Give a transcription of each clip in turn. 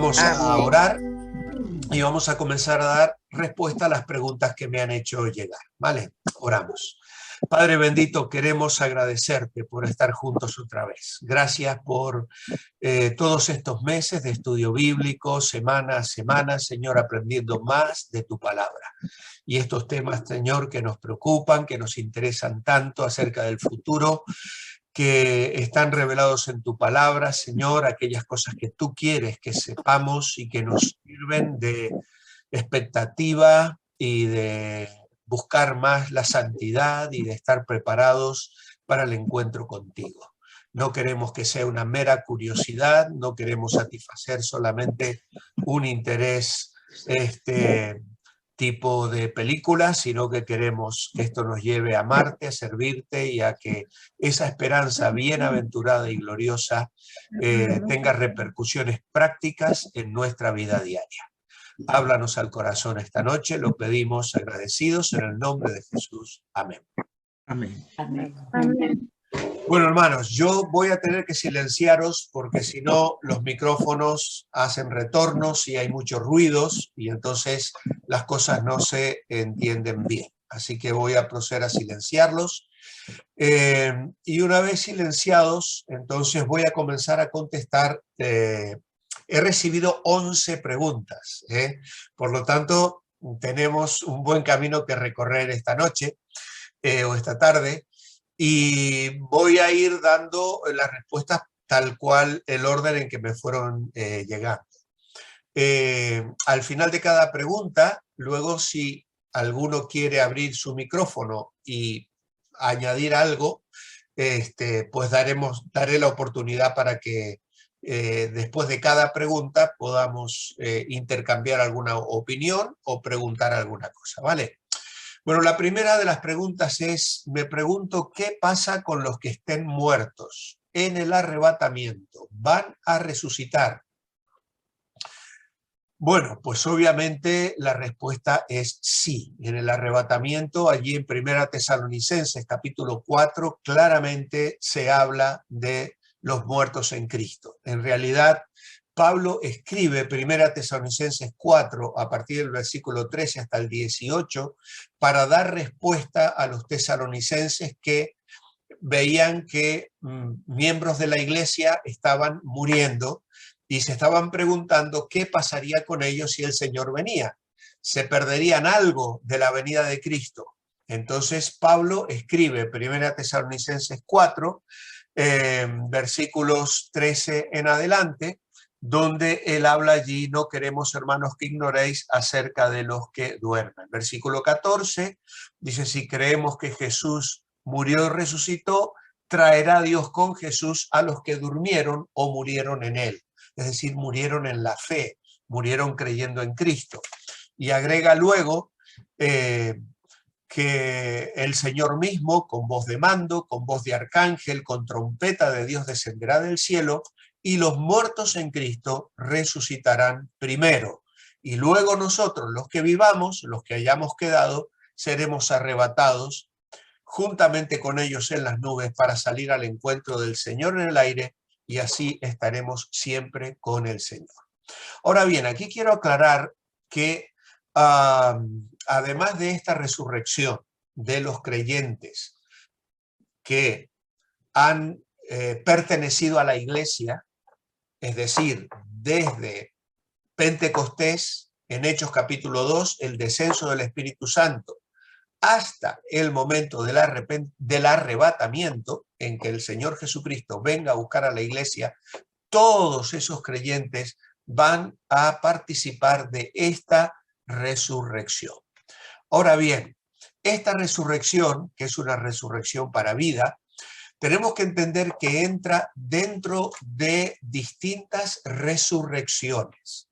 Vamos a Amén. orar y vamos a comenzar a dar respuesta a las preguntas que me han hecho llegar. ¿Vale? Oramos. Padre bendito, queremos agradecerte por estar juntos otra vez. Gracias por todos estos meses de estudio bíblico, semana a semana, Señor, aprendiendo más de tu palabra. Y estos temas, Señor, que nos preocupan, que nos interesan tanto acerca del futuro, que están revelados en tu palabra, Señor, aquellas cosas que tú quieres que sepamos y que nos sirven de expectativa y de buscar más la santidad y de estar preparados para el encuentro contigo. No queremos que sea una mera curiosidad, no queremos satisfacer solamente un interés tipo de película, sino que queremos que esto nos lleve a amarte, a servirte y a que esa esperanza bienaventurada y gloriosa tenga repercusiones prácticas en nuestra vida diaria. Háblanos al corazón esta noche, lo pedimos agradecidos en el nombre de Jesús. Amén. Amén. Amén. Amén. Bueno, hermanos, yo voy a tener que silenciaros porque si no los micrófonos hacen retornos y hay muchos ruidos y entonces las cosas no se entienden bien. Así que voy a proceder a silenciarlos. Y una vez silenciados, entonces voy a comenzar a contestar. He recibido 11 preguntas, por lo tanto tenemos un buen camino que recorrer esta noche o esta tarde. Y voy a ir dando las respuestas tal cual el orden en que me fueron llegando. Al final de cada pregunta, luego si alguno quiere abrir su micrófono y añadir algo, pues daré la oportunidad para que después de cada pregunta podamos intercambiar alguna opinión o preguntar alguna cosa, ¿vale? Bueno, la primera de las preguntas es, me pregunto, ¿qué pasa con los que estén muertos en el arrebatamiento? ¿Van a resucitar? Bueno, pues obviamente la respuesta es sí. En el arrebatamiento, allí en 1 Tesalonicenses, capítulo 4, claramente se habla de los muertos en Cristo. En realidad, Pablo escribe 1 Tesalonicenses 4 a partir del versículo 13 hasta el 18 para dar respuesta a los tesalonicenses que veían que miembros de la iglesia estaban muriendo y se estaban preguntando qué pasaría con ellos si el Señor venía. ¿Se perderían algo de la venida de Cristo? Entonces Pablo escribe 1 Tesalonicenses 4, versículos 13 en adelante, donde él habla allí, no queremos, hermanos, que ignoréis acerca de los que duermen. Versículo 14 dice, si creemos que Jesús murió y resucitó, traerá Dios con Jesús a los que durmieron o murieron en él. Es decir, murieron en la fe, murieron creyendo en Cristo. Y agrega luego que el Señor mismo, con voz de mando, con voz de arcángel, con trompeta de Dios descenderá del cielo, y los muertos en Cristo resucitarán primero. Y luego nosotros, los que vivamos, los que hayamos quedado, seremos arrebatados juntamente con ellos en las nubes para salir al encuentro del Señor en el aire, y así estaremos siempre con el Señor. Ahora bien, aquí quiero aclarar que además de esta resurrección de los creyentes que han pertenecido a la iglesia, es decir, desde Pentecostés, en Hechos capítulo 2, el descenso del Espíritu Santo, hasta el momento del arrebatamiento, en que el Señor Jesucristo venga a buscar a la iglesia, todos esos creyentes van a participar de esta resurrección. Ahora bien, esta resurrección, que es una resurrección para vida, tenemos que entender que entra dentro de distintas resurrecciones.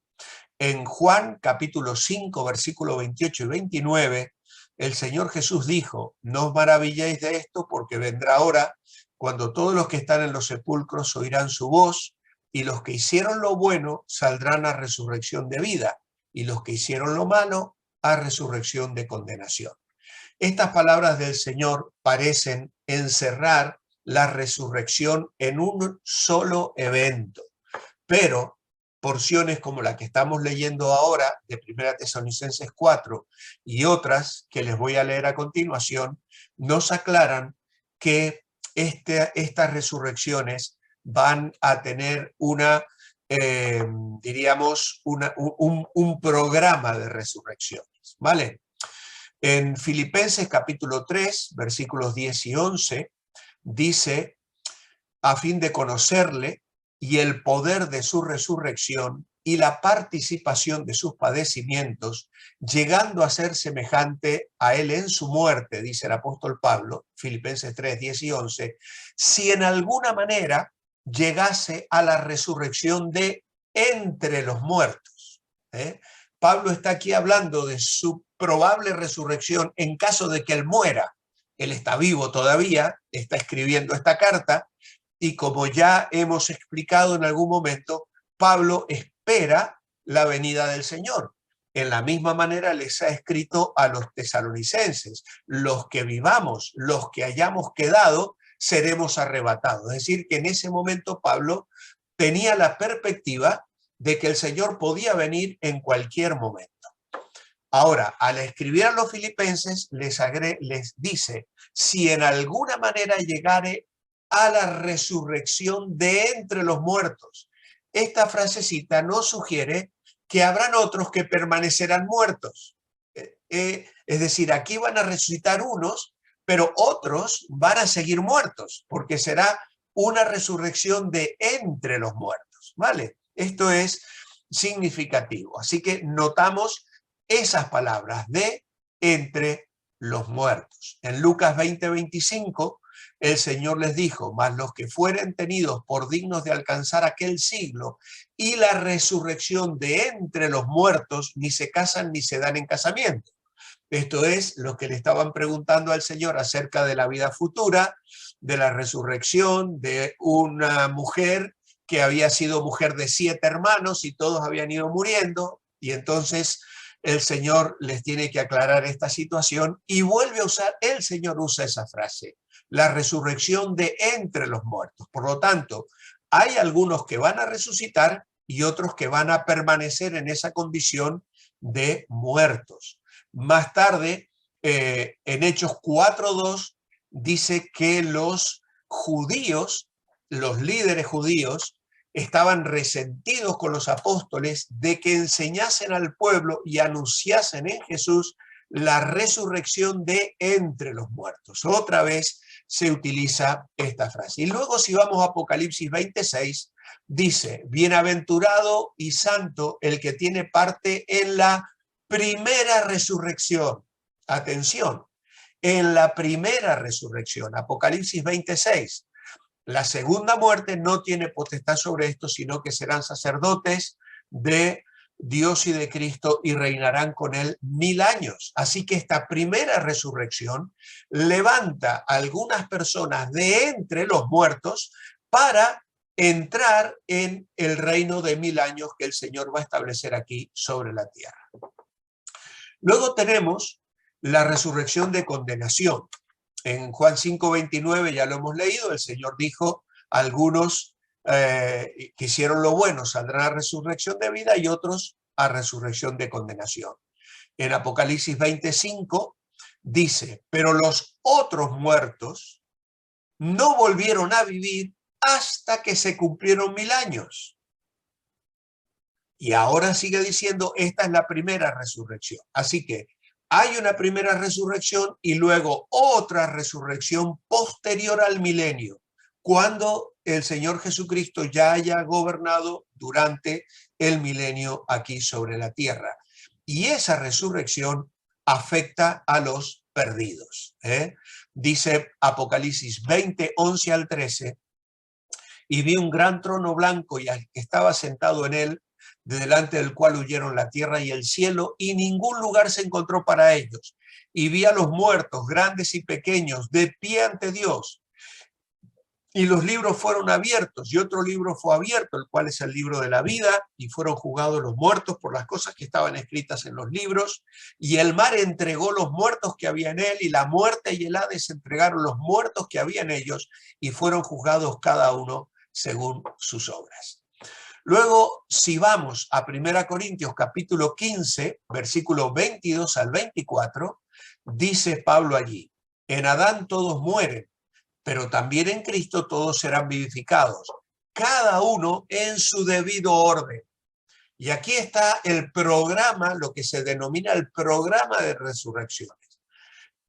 En Juan capítulo 5, versículo 28 y 29, el Señor Jesús dijo, no os maravilléis de esto porque vendrá hora cuando todos los que están en los sepulcros oirán su voz y los que hicieron lo bueno saldrán a resurrección de vida y los que hicieron lo malo a resurrección de condenación. Estas palabras del Señor parecen encerrar la resurrección en un solo evento, pero porciones como la que estamos leyendo ahora de 1 Tesalonicenses 4 y otras que les voy a leer a continuación, nos aclaran que estas resurrecciones van a tener diríamos, un programa de resurrecciones, ¿vale? En Filipenses capítulo 3, versículos 10 y 11, dice, a fin de conocerle y el poder de su resurrección y la participación de sus padecimientos, llegando a ser semejante a él en su muerte, dice el apóstol Pablo, Filipenses 3, 10 y 11, si en alguna manera llegase a la resurrección de entre los muertos. Pablo está aquí hablando de su probable resurrección en caso de que él muera. Él está vivo todavía, está escribiendo esta carta, y como ya hemos explicado en algún momento, Pablo espera la venida del Señor. En la misma manera les ha escrito a los tesalonicenses, los que vivamos, los que hayamos quedado, seremos arrebatados. Es decir, que en ese momento Pablo tenía la perspectiva de que el Señor podía venir en cualquier momento. Ahora, al escribir a los filipenses, les dice, si en alguna manera llegare a la resurrección de entre los muertos. Esta frasecita nos sugiere que habrán otros que permanecerán muertos. Es decir, aquí van a resucitar unos, pero otros van a seguir muertos, porque será una resurrección de entre los muertos, ¿vale? Esto es significativo. Así que notamos esas palabras de entre los muertos. En Lucas 20:25, el Señor les dijo, mas los que fueren tenidos por dignos de alcanzar aquel siglo y la resurrección de entre los muertos, ni se casan ni se dan en casamiento. Esto es lo que le estaban preguntando al Señor acerca de la vida futura, de la resurrección, de una mujer que había sido mujer de 7 hermanos y todos habían ido muriendo, y entonces el Señor les tiene que aclarar esta situación y vuelve a usar, el Señor usa esa frase, la resurrección de entre los muertos. Por lo tanto, hay algunos que van a resucitar y otros que van a permanecer en esa condición de muertos. Más tarde, en Hechos 4:2, dice que los judíos, los líderes judíos, estaban resentidos con los apóstoles de que enseñasen al pueblo y anunciasen en Jesús la resurrección de entre los muertos. Otra vez se utiliza esta frase. Y luego, si vamos a Apocalipsis 26, dice, bienaventurado y santo el que tiene parte en la primera resurrección. Atención, en la primera resurrección, Apocalipsis 26. La segunda muerte no tiene potestad sobre esto, sino que serán sacerdotes de Dios y de Cristo y reinarán con él 1000 años. Así que esta primera resurrección levanta a algunas personas de entre los muertos para entrar en el reino de 1000 años que el Señor va a establecer aquí sobre la tierra. Luego tenemos la resurrección de condenación. En Juan 5:29 ya lo hemos leído, el Señor dijo, algunos que hicieron lo bueno saldrán a resurrección de vida y otros a resurrección de condenación. En Apocalipsis 25 dice, pero los otros muertos no volvieron a vivir hasta que se cumplieron 1000 años. Y ahora sigue diciendo, esta es la primera resurrección. Así que hay una primera resurrección y luego otra resurrección posterior al milenio, cuando el Señor Jesucristo ya haya gobernado durante el milenio aquí sobre la tierra. Y esa resurrección afecta a los perdidos. Dice Apocalipsis 20, 11 al 13, y vi un gran trono blanco y al que estaba sentado en él, de delante del cual huyeron la tierra y el cielo, y ningún lugar se encontró para ellos. Y vi a los muertos, grandes y pequeños, de pie ante Dios. Y los libros fueron abiertos, y otro libro fue abierto, el cual es el libro de la vida, y fueron juzgados los muertos por las cosas que estaban escritas en los libros. Y el mar entregó los muertos que había en él, y la muerte y el Hades entregaron los muertos que había en ellos, y fueron juzgados cada uno según sus obras. Luego, si vamos a 1 Corintios capítulo 15, versículo 22 al 24, dice Pablo allí, en Adán todos mueren, pero también en Cristo todos serán vivificados, cada uno en su debido orden. Y aquí está el programa, lo que se denomina el programa de resurrecciones.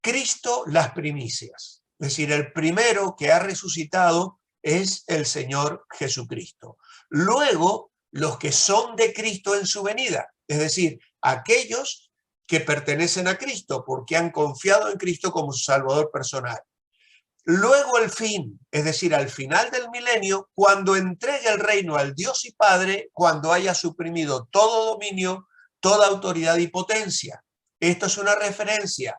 Cristo, las primicias. Es decir, el primero que ha resucitado es el Señor Jesucristo. Luego, los que son de Cristo en su venida. Es decir, aquellos que pertenecen a Cristo porque han confiado en Cristo como su Salvador personal. Luego el fin, es decir, al final del milenio, cuando entregue el reino al Dios y Padre, cuando haya suprimido todo dominio, toda autoridad y potencia. Esto es una referencia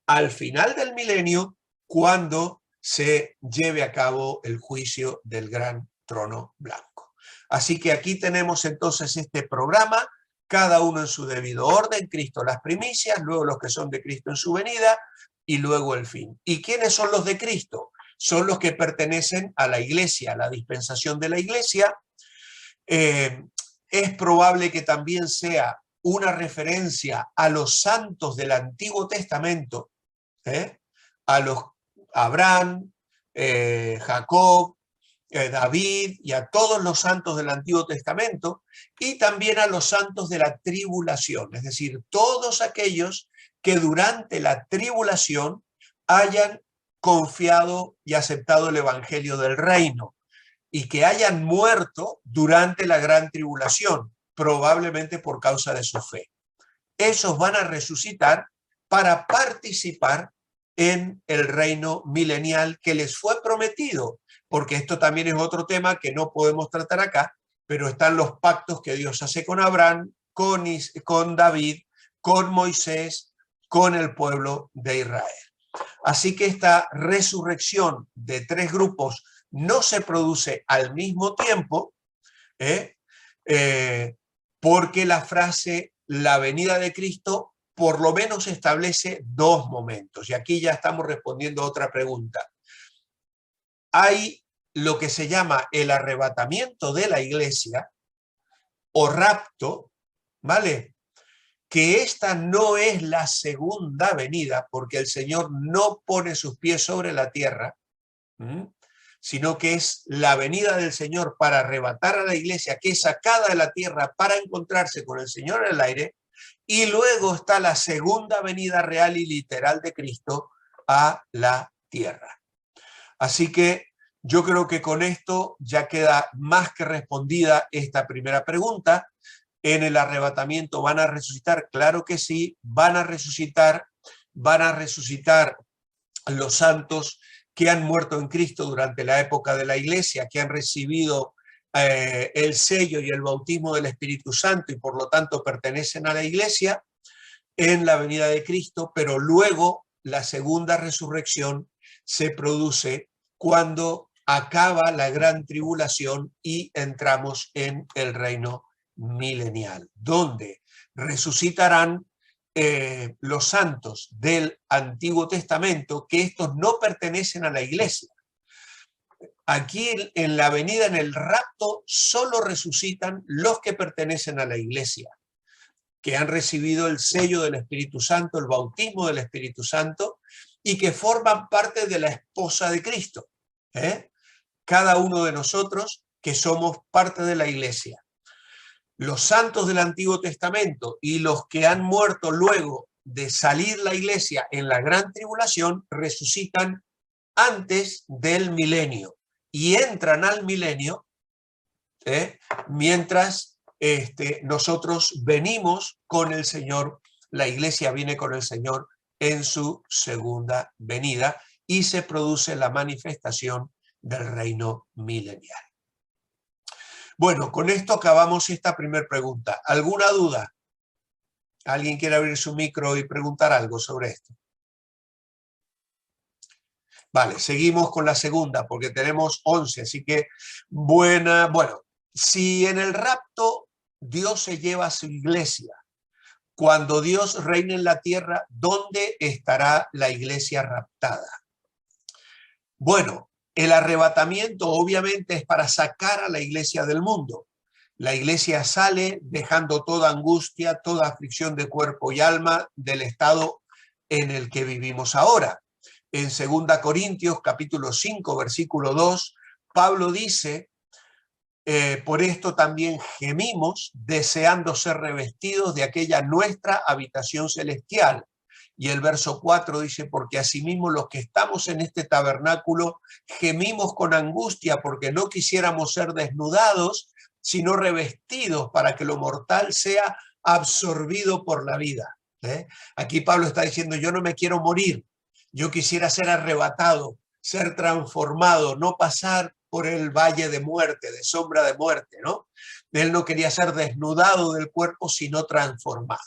al final del milenio, cuando se lleve a cabo el juicio del gran trono blanco. Así que aquí tenemos entonces este programa, cada uno en su debido orden, Cristo las primicias, luego los que son de Cristo en su venida, y luego el fin. ¿Y quiénes son los de Cristo? Son los que pertenecen a la iglesia, a la dispensación de la iglesia. Es probable que también sea una referencia a los santos del Antiguo Testamento, a los Abraham, Jacob, David y a todos los santos del Antiguo Testamento, y también a los santos de la tribulación, es decir, todos aquellos que durante la tribulación hayan confiado y aceptado el evangelio del reino y que hayan muerto durante la gran tribulación, probablemente por causa de su fe. Esos van a resucitar para participar en el reino milenial que les fue prometido, porque esto también es otro tema que no podemos tratar acá, pero están los pactos que Dios hace con Abraham, con David, con Moisés, con el pueblo de Israel. Así que esta resurrección de tres grupos no se produce al mismo tiempo, porque la frase la venida de Cristo por lo menos establece dos momentos. Y aquí ya estamos respondiendo a otra pregunta. Hay lo que se llama el arrebatamiento de la iglesia o rapto, ¿vale? Que esta no es la segunda venida, porque el Señor no pone sus pies sobre la tierra, sino que es la venida del Señor para arrebatar a la iglesia, que es sacada de la tierra para encontrarse con el Señor en el aire, y luego está la segunda venida real y literal de Cristo a la tierra. Así que yo creo que con esto ya queda más que respondida esta primera pregunta. ¿En el arrebatamiento van a resucitar? Claro que sí, van a resucitar los santos que han muerto en Cristo durante la época de la iglesia, que han recibido el sello y el bautismo del Espíritu Santo y por lo tanto pertenecen a la iglesia en la venida de Cristo, pero luego la segunda resurrección se produce cuando acaba la gran tribulación y entramos en el reino milenial, donde resucitarán los santos del Antiguo Testamento, que estos no pertenecen a la iglesia. Aquí en la venida, en el rapto, solo resucitan los que pertenecen a la iglesia, que han recibido el sello del Espíritu Santo, el bautismo del Espíritu Santo, y que forman parte de la esposa de Cristo. Cada uno de nosotros que somos parte de la iglesia. Los santos del Antiguo Testamento y los que han muerto luego de salir la iglesia en la gran tribulación resucitan antes del milenio y entran al milenio mientras nosotros venimos con el Señor, la iglesia viene con el Señor en su segunda venida y se produce la manifestación del reino milenial. Bueno, con esto acabamos esta primera pregunta. ¿Alguna duda? ¿Alguien quiere abrir su micro y preguntar algo sobre esto? Vale, seguimos con la segunda porque tenemos 11, así que bueno, si en el rapto Dios se lleva a su iglesia, cuando Dios reine en la tierra, ¿dónde estará la iglesia raptada? Bueno, el arrebatamiento obviamente es para sacar a la iglesia del mundo. La iglesia sale dejando toda angustia, toda aflicción de cuerpo y alma del estado en el que vivimos ahora. En 2 Corintios capítulo 5, versículo 2, Pablo dice, por esto también gemimos, deseando ser revestidos de aquella nuestra habitación celestial. Y el verso 4 dice, porque asimismo los que estamos en este tabernáculo gemimos con angustia porque no quisiéramos ser desnudados, sino revestidos para que lo mortal sea absorbido por la vida. Aquí Pablo está diciendo, yo no me quiero morir, yo quisiera ser arrebatado, ser transformado, no pasar por el valle de muerte, de sombra de muerte, ¿no? Él no quería ser desnudado del cuerpo, sino transformado.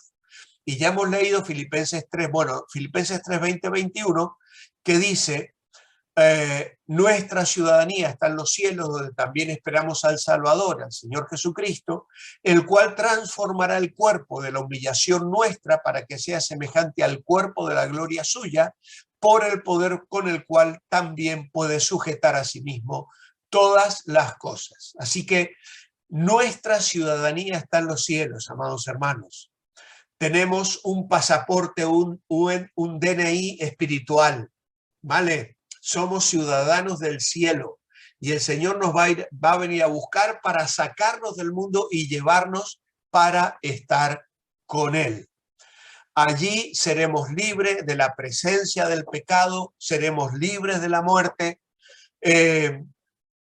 Y ya hemos leído Filipenses 3, Filipenses 3, 20, 21, que dice, nuestra ciudadanía está en los cielos, donde también esperamos al Salvador, al Señor Jesucristo, el cual transformará el cuerpo de la humillación nuestra para que sea semejante al cuerpo de la gloria suya, por el poder con el cual también puede sujetar a sí mismo todas las cosas. Así que nuestra ciudadanía está en los cielos, amados hermanos. Tenemos un pasaporte, un DNI espiritual, ¿vale? Somos ciudadanos del cielo y el Señor nos va a venir a buscar para sacarnos del mundo y llevarnos para estar con Él. Allí seremos libres de la presencia del pecado, seremos libres de la muerte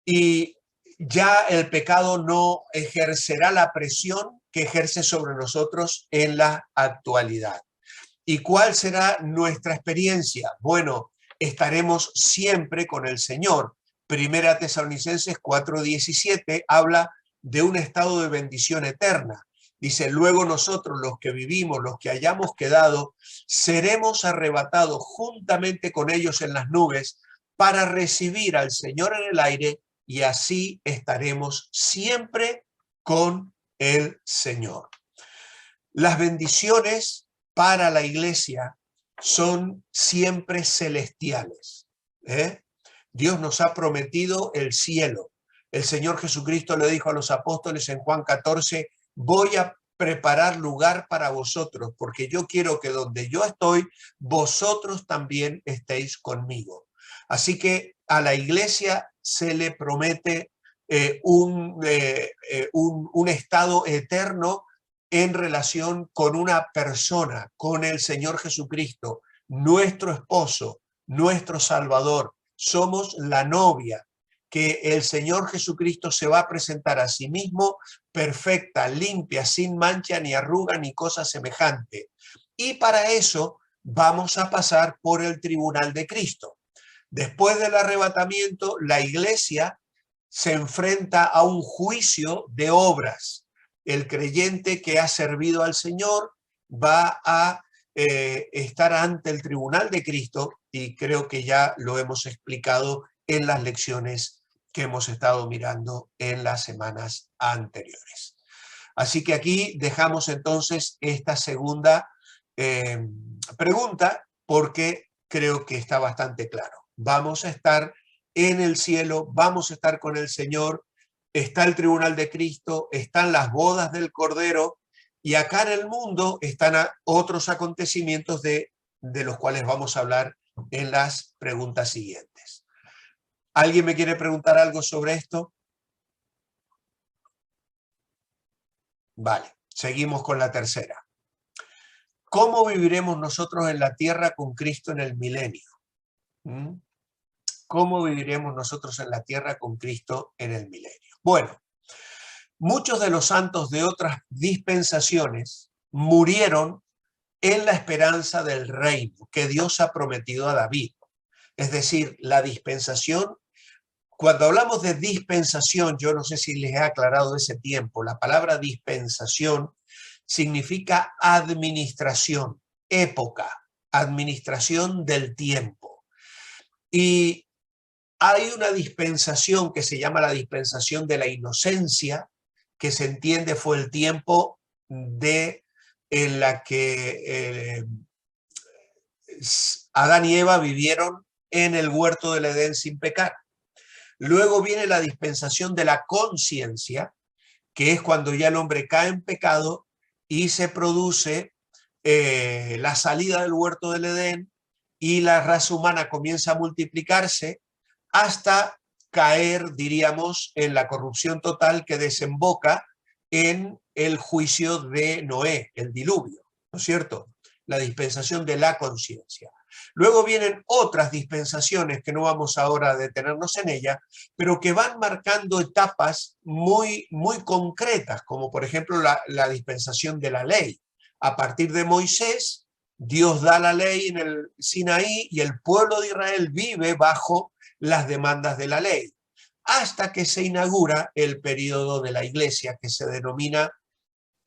y ya el pecado no ejercerá la presión que ejerce sobre nosotros en la actualidad. ¿Y cuál será nuestra experiencia? Bueno, estaremos siempre con el Señor. Primera Tesalonicenses 4:17 habla de un estado de bendición eterna. Dice, luego nosotros, los que vivimos, los que hayamos quedado, seremos arrebatados juntamente con ellos en las nubes para recibir al Señor en el aire y así estaremos siempre con el Señor. Las bendiciones para la iglesia son siempre celestiales. Dios nos ha prometido el cielo. El Señor Jesucristo le dijo a los apóstoles en Juan 14, voy a preparar lugar para vosotros, porque yo quiero que donde yo estoy, vosotros también estéis conmigo. Así que a la iglesia se le promete un estado eterno en relación con una persona, con el Señor Jesucristo, nuestro esposo, nuestro Salvador. Somos la novia que el Señor Jesucristo se va a presentar a sí mismo perfecta, limpia, sin mancha, ni arruga, ni cosa semejante. Y para eso vamos a pasar por el tribunal de Cristo. Después del arrebatamiento, la iglesia se enfrenta a un juicio de obras. El creyente que ha servido al Señor va a estar ante el tribunal de Cristo y creo que ya lo hemos explicado en las lecciones que hemos estado mirando en las semanas anteriores. Así que aquí dejamos entonces esta segunda pregunta porque creo que está bastante claro. Vamos a estar en el cielo, vamos a estar con el Señor, está el tribunal de Cristo, están las bodas del Cordero y acá en el mundo están otros acontecimientos de los cuales vamos a hablar en las preguntas siguientes. ¿Alguien me quiere preguntar algo sobre esto? Vale, seguimos con la tercera. ¿Cómo viviremos nosotros en la tierra con Cristo en el milenio? ¿Cómo viviremos nosotros en la tierra con Cristo en el milenio? Bueno, muchos de los santos de otras dispensaciones murieron en la esperanza del reino que Dios ha prometido a David. Es decir, la dispensación. Cuando hablamos de dispensación, yo no sé si les he aclarado ese tiempo, la palabra dispensación significa administración, época, administración del tiempo. Y hay una dispensación que se llama la dispensación de la inocencia, que se entiende fue el tiempo en la que Adán y Eva vivieron en el huerto del Edén sin pecar. Luego viene la dispensación de la conciencia, que es cuando ya el hombre cae en pecado y se produce la salida del huerto del Edén y la raza humana comienza a multiplicarse hasta caer, diríamos, en la corrupción total que desemboca en el juicio de Noé, el diluvio, ¿no es cierto? La dispensación de la conciencia. Luego vienen otras dispensaciones que no vamos ahora a detenernos en ellas, pero que van marcando etapas muy concretas, como por ejemplo la dispensación de la ley. A partir de Moisés, Dios da la ley en el Sinaí y el pueblo de Israel vive bajo las demandas de la ley, hasta que se inaugura el periodo de la iglesia, que se denomina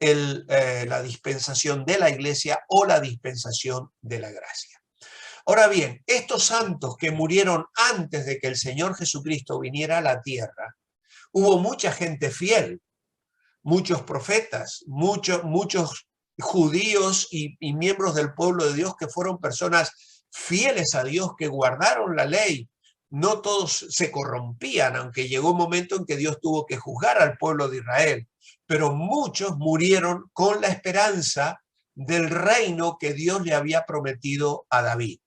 la dispensación de la iglesia o la dispensación de la gracia. Ahora bien, estos santos que murieron antes de que el Señor Jesucristo viniera a la tierra, hubo mucha gente fiel, muchos profetas, muchos judíos y miembros del pueblo de Dios que fueron personas fieles a Dios, que guardaron la ley. No todos se corrompían, aunque llegó un momento en que Dios tuvo que juzgar al pueblo de Israel, pero muchos murieron con la esperanza del reino que Dios le había prometido a David.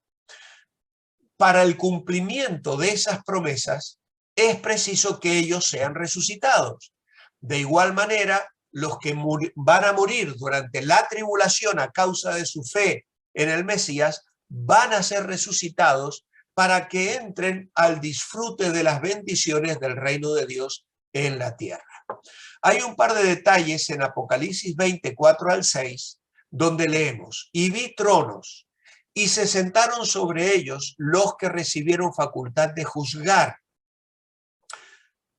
Para el cumplimiento de esas promesas es preciso que ellos sean resucitados. De igual manera, los que van a morir durante la tribulación a causa de su fe en el Mesías van a ser resucitados para que entren al disfrute de las bendiciones del reino de Dios en la tierra. Hay un par de detalles en Apocalipsis 24 al 6, donde leemos: y vi tronos, y se sentaron sobre ellos los que recibieron facultad de juzgar.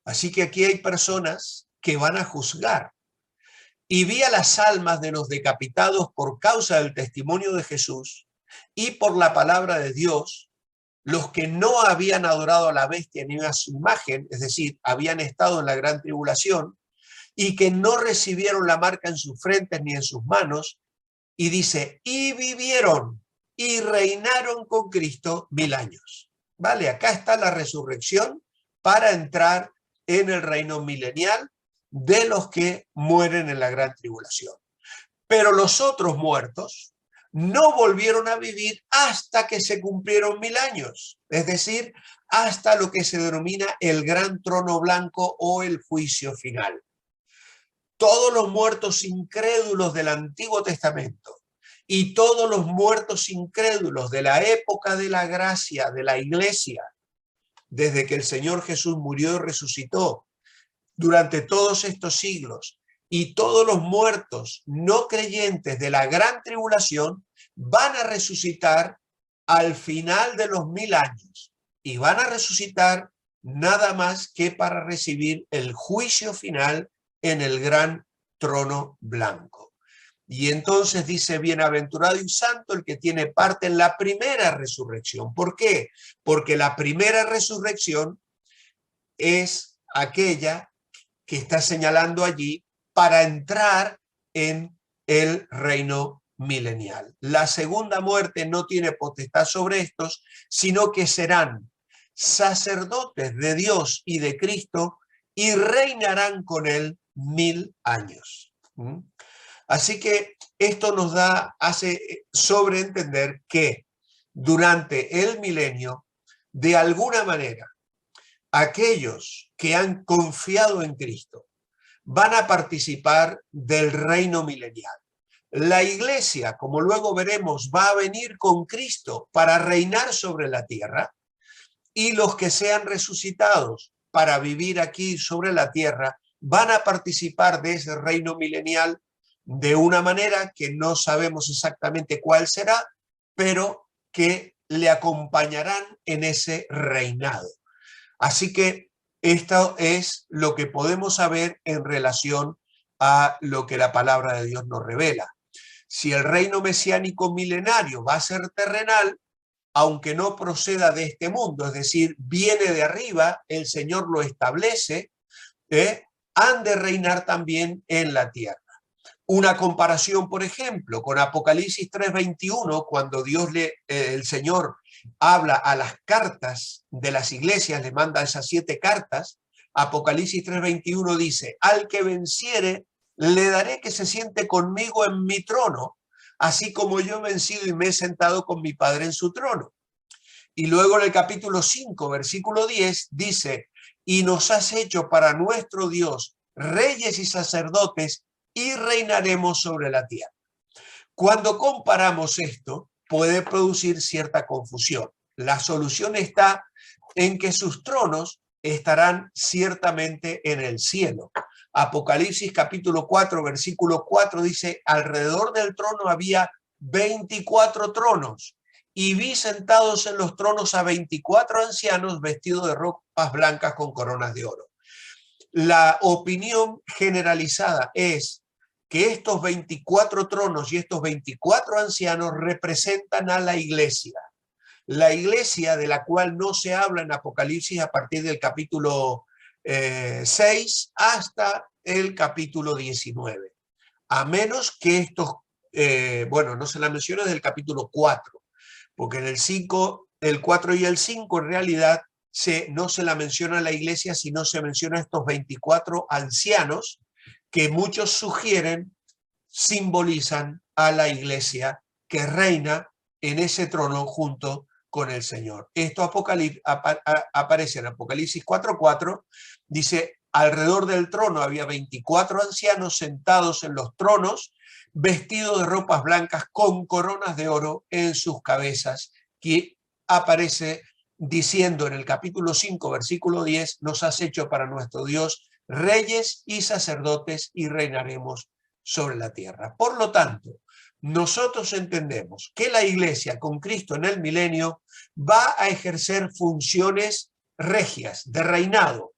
Así que aquí hay personas que van a juzgar. Y vi a las almas de los decapitados por causa del testimonio de Jesús y por la palabra de Dios, los que no habían adorado a la bestia ni a su imagen, es decir, habían estado en la gran tribulación, y que no recibieron la marca en sus frentes ni en sus manos, y dice, y vivieron y reinaron con Cristo 1000 años. ¿Vale? Acá está la resurrección para entrar en el reino milenial de los que mueren en la gran tribulación. Pero los otros muertos no volvieron a vivir hasta que se cumplieron 1000 años, es decir, hasta lo que se denomina el gran trono blanco o el juicio final. Todos los muertos incrédulos del Antiguo Testamento y todos los muertos incrédulos de la época de la gracia de la iglesia, desde que el Señor Jesús murió y resucitó, durante todos estos siglos, y todos los muertos no creyentes de la gran tribulación van a resucitar al final de los 1000 años, y van a resucitar nada más que para recibir el juicio final en el gran trono blanco. Y entonces dice, bienaventurado y santo el que tiene parte en la primera resurrección. ¿Por qué? Porque la primera resurrección es aquella que está señalando allí para entrar en el reino milenial. La segunda muerte no tiene potestad sobre estos, sino que serán sacerdotes de Dios y de Cristo y reinarán con él 1000 años. Así que esto nos hace sobreentender que durante el milenio, de alguna manera, aquellos que han confiado en Cristo van a participar del reino milenial. La iglesia, como luego veremos, va a venir con Cristo para reinar sobre la tierra, y los que sean resucitados para vivir aquí sobre la tierra van a participar de ese reino milenial de una manera que no sabemos exactamente cuál será, pero que le acompañarán en ese reinado. Así que esto es lo que podemos saber en relación a lo que la palabra de Dios nos revela. Si el reino mesiánico milenario va a ser terrenal, aunque no proceda de este mundo, es decir, viene de arriba, el Señor lo establece, han de reinar también en la tierra. Una comparación, por ejemplo, con Apocalipsis 3:21, cuando el Señor habla a las cartas de las iglesias, le manda esas 7 cartas, Apocalipsis 3:21 dice, al que venciere, le daré que se siente conmigo en mi trono, así como yo he vencido y me he sentado con mi Padre en su trono. Y luego en el capítulo 5, versículo 10, dice, y nos has hecho para nuestro Dios reyes y sacerdotes y reinaremos sobre la tierra. Cuando comparamos esto, puede producir cierta confusión. La solución está en que sus tronos estarán ciertamente en el cielo. Apocalipsis capítulo 4, versículo 4 dice, alrededor del trono había 24 tronos y vi sentados en los tronos a 24 ancianos vestidos de ropas blancas con coronas de oro. La opinión generalizada es que estos 24 tronos y estos 24 ancianos representan a la iglesia de la cual no se habla en Apocalipsis a partir del capítulo 6 hasta el capítulo 19, a menos que estos, bueno, no se la menciona desde el capítulo 4, porque en el 5, el 4 y el 5 en realidad no se la menciona a la iglesia, sino se menciona a estos 24 ancianos que muchos sugieren simbolizan a la iglesia que reina en ese trono junto con el Señor. Esto aparece en Apocalipsis 4:4, dice, alrededor del trono había 24 ancianos sentados en los tronos, vestidos de ropas blancas con coronas de oro en sus cabezas, que aparece diciendo en el capítulo 5, versículo 10, nos has hecho para nuestro Dios reyes y sacerdotes y reinaremos sobre la tierra. Por lo tanto, nosotros entendemos que la iglesia con Cristo en el milenio va a ejercer funciones regias de reinado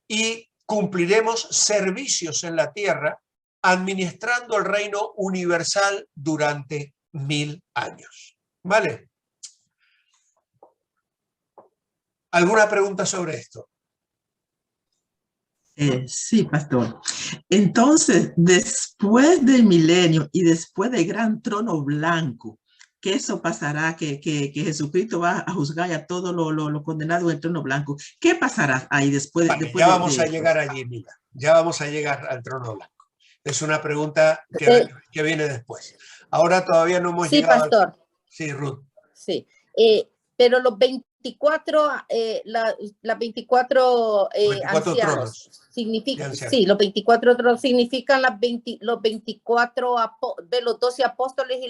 y cumpliremos servicios en la tierra administrando el reino universal durante 1000 años. ¿Vale? ¿Alguna pregunta sobre esto? Sí, pastor. Entonces, después del milenio y después del gran trono blanco, que eso pasará, que Jesucristo va a juzgar a todos los condenados del trono blanco. ¿Qué pasará ahí después, vale, después ya vamos de a esto? llegar allí, mira. Ya vamos a llegar al trono blanco. Es una pregunta que viene después. Ahora todavía no hemos llegado. Sí, pastor. Sí, Ruth. Sí, pero los 24, las 24, 24 ancianos, tronos. significa, sí, los 24 tronos significan los 24 de los 12 apóstoles y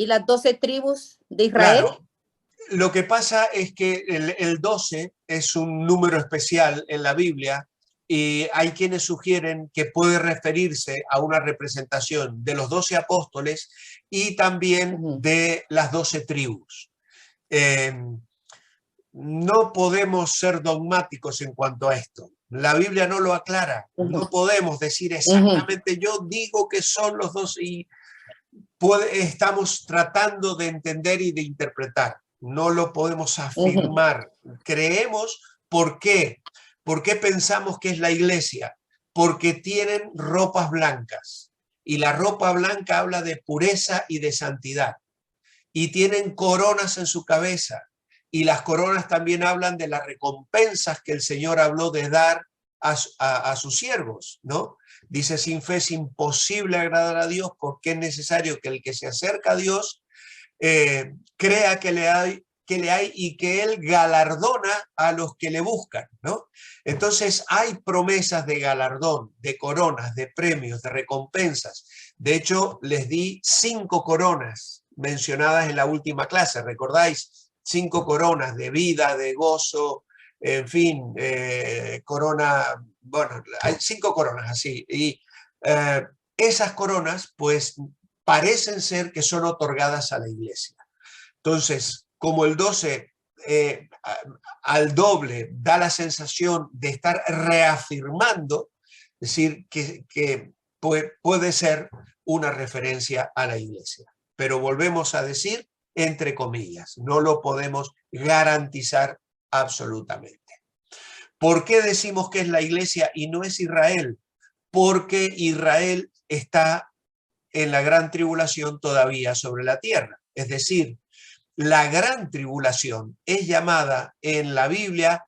las 12 tribus de Israel. Claro. Lo que pasa es que el 12 es un número especial en la Biblia y hay quienes sugieren que puede referirse a una representación de los 12 apóstoles y también de las 12 tribus. No podemos ser dogmáticos en cuanto a esto. La Biblia no lo aclara. No podemos decir exactamente, yo digo que son los 12 y estamos tratando de entender y de interpretar. No lo podemos afirmar. Creemos, ¿por qué? ¿Por qué pensamos que es la iglesia? Porque tienen ropas blancas. Y la ropa blanca habla de pureza y de santidad. Y tienen coronas en su cabeza. Y las coronas también hablan de las recompensas que el Señor habló de dar a sus siervos, ¿no? Dice, sin fe es imposible agradar a Dios porque es necesario que el que se acerca a Dios crea que le hay y que Él galardona a los que le buscan, ¿no? Entonces hay promesas de galardón, de coronas, de premios, de recompensas. De hecho, les di 5 coronas mencionadas en la última clase, ¿recordáis? 5 coronas de vida, de gozo, en fin, corona, bueno, hay 5 coronas así. Y esas coronas, pues, parecen ser que son otorgadas a la iglesia. Entonces, como el 12 al doble da la sensación de estar reafirmando, es decir, que puede ser una referencia a la iglesia. Pero volvemos a decir, entre comillas, no lo podemos garantizar absolutamente. ¿Por qué decimos que es la iglesia y no es Israel? Porque Israel está en la gran tribulación todavía sobre la tierra. Es decir, la gran tribulación es llamada en la Biblia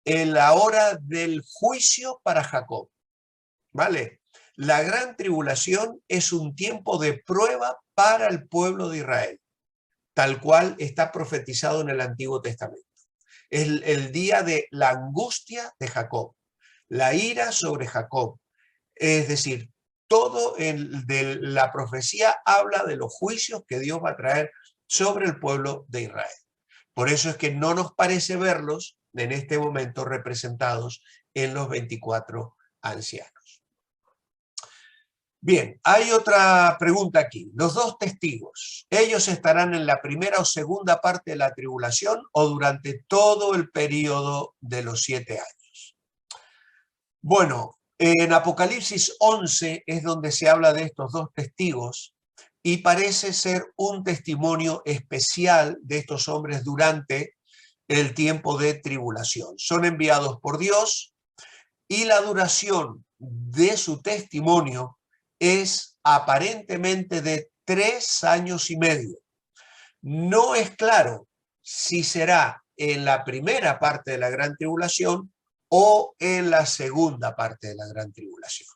en la hora del juicio para Jacob, ¿vale? La gran tribulación es un tiempo de prueba para el pueblo de Israel, tal cual está profetizado en el Antiguo Testamento. Es el día de la angustia de Jacob, la ira sobre Jacob. Es decir, todo de la profecía habla de los juicios que Dios va a traer sobre el pueblo de Israel. Por eso es que no nos parece verlos en este momento representados en los 24 ancianos. Bien, hay otra pregunta aquí. Los dos testigos, ¿ellos estarán en la primera o segunda parte de la tribulación o durante todo el periodo de los 7 años? Bueno, en Apocalipsis 11 es donde se habla de estos dos testigos y parece ser un testimonio especial de estos hombres durante el tiempo de tribulación. Son enviados por Dios y la duración de su testimonio es aparentemente de 3 años y medio. No es claro si será en la primera parte de la gran tribulación o en la segunda parte de la gran tribulación.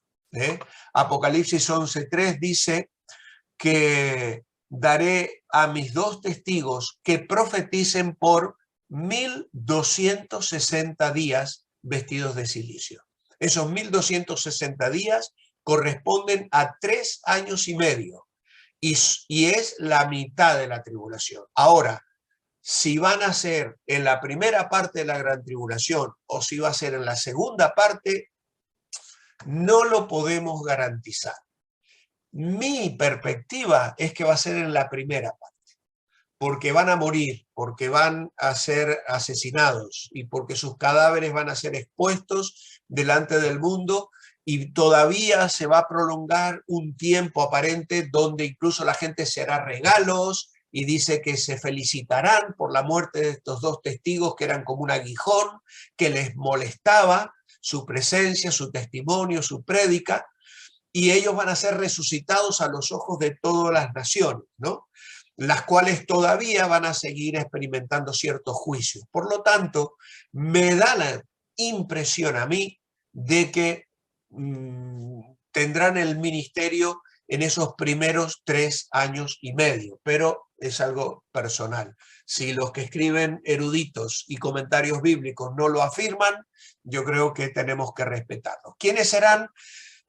Apocalipsis 11:3 dice que daré a mis dos testigos que profeticen por 1260 días vestidos de silicio. Esos 1260 días corresponden a 3 años y medio y es la mitad de la tribulación. Ahora, si van a ser en la primera parte de la gran tribulación o si va a ser en la segunda parte, no lo podemos garantizar. Mi perspectiva es que va a ser en la primera parte, porque van a morir, porque van a ser asesinados y porque sus cadáveres van a ser expuestos delante del mundo y todavía se va a prolongar un tiempo aparente donde incluso la gente se hará regalos y dice que se felicitarán por la muerte de estos dos testigos que eran como un aguijón que les molestaba su presencia, su testimonio, su prédica, y ellos van a ser resucitados a los ojos de todas las naciones, ¿no? Las cuales todavía van a seguir experimentando ciertos juicios. Por lo tanto, me da la impresión a mí de que tendrán el ministerio en esos primeros 3 años y medio, pero es algo personal. Si los que escriben eruditos y comentarios bíblicos no lo afirman, yo creo que tenemos que respetarlos. ¿Quiénes serán?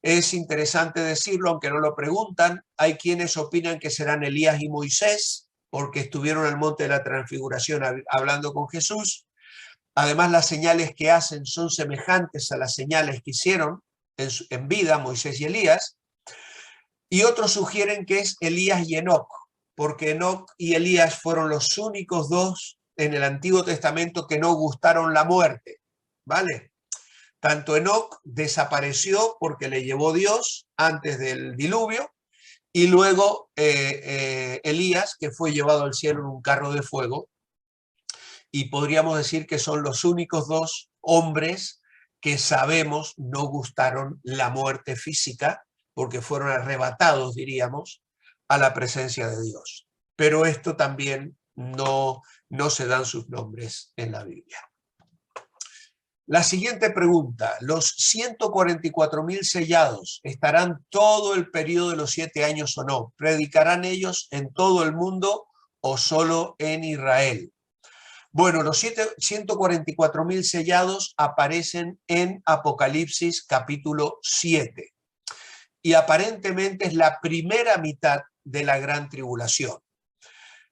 Es interesante decirlo, aunque no lo preguntan. Hay quienes opinan que serán Elías y Moisés, porque estuvieron en el monte de la transfiguración hablando con Jesús. Además, las señales que hacen son semejantes a las señales que hicieron en vida Moisés y Elías. Y otros sugieren que es Elías y Enoc, porque Enoc y Elías fueron los únicos dos en el Antiguo Testamento que no gustaron la muerte, ¿vale? Tanto Enoc desapareció porque le llevó Dios antes del diluvio, y luego Elías, que fue llevado al cielo en un carro de fuego, y podríamos decir que son los únicos dos hombres que sabemos no gustaron la muerte física, porque fueron arrebatados, diríamos, a la presencia de Dios. Pero esto también no se dan sus nombres en la Biblia. La siguiente pregunta, ¿los 144,000 sellados estarán todo el periodo de los 7 años o no? ¿Predicarán ellos en todo el mundo o solo en Israel? Bueno, los 144,000 sellados aparecen en Apocalipsis capítulo 7 y aparentemente es la primera mitad de la gran tribulación.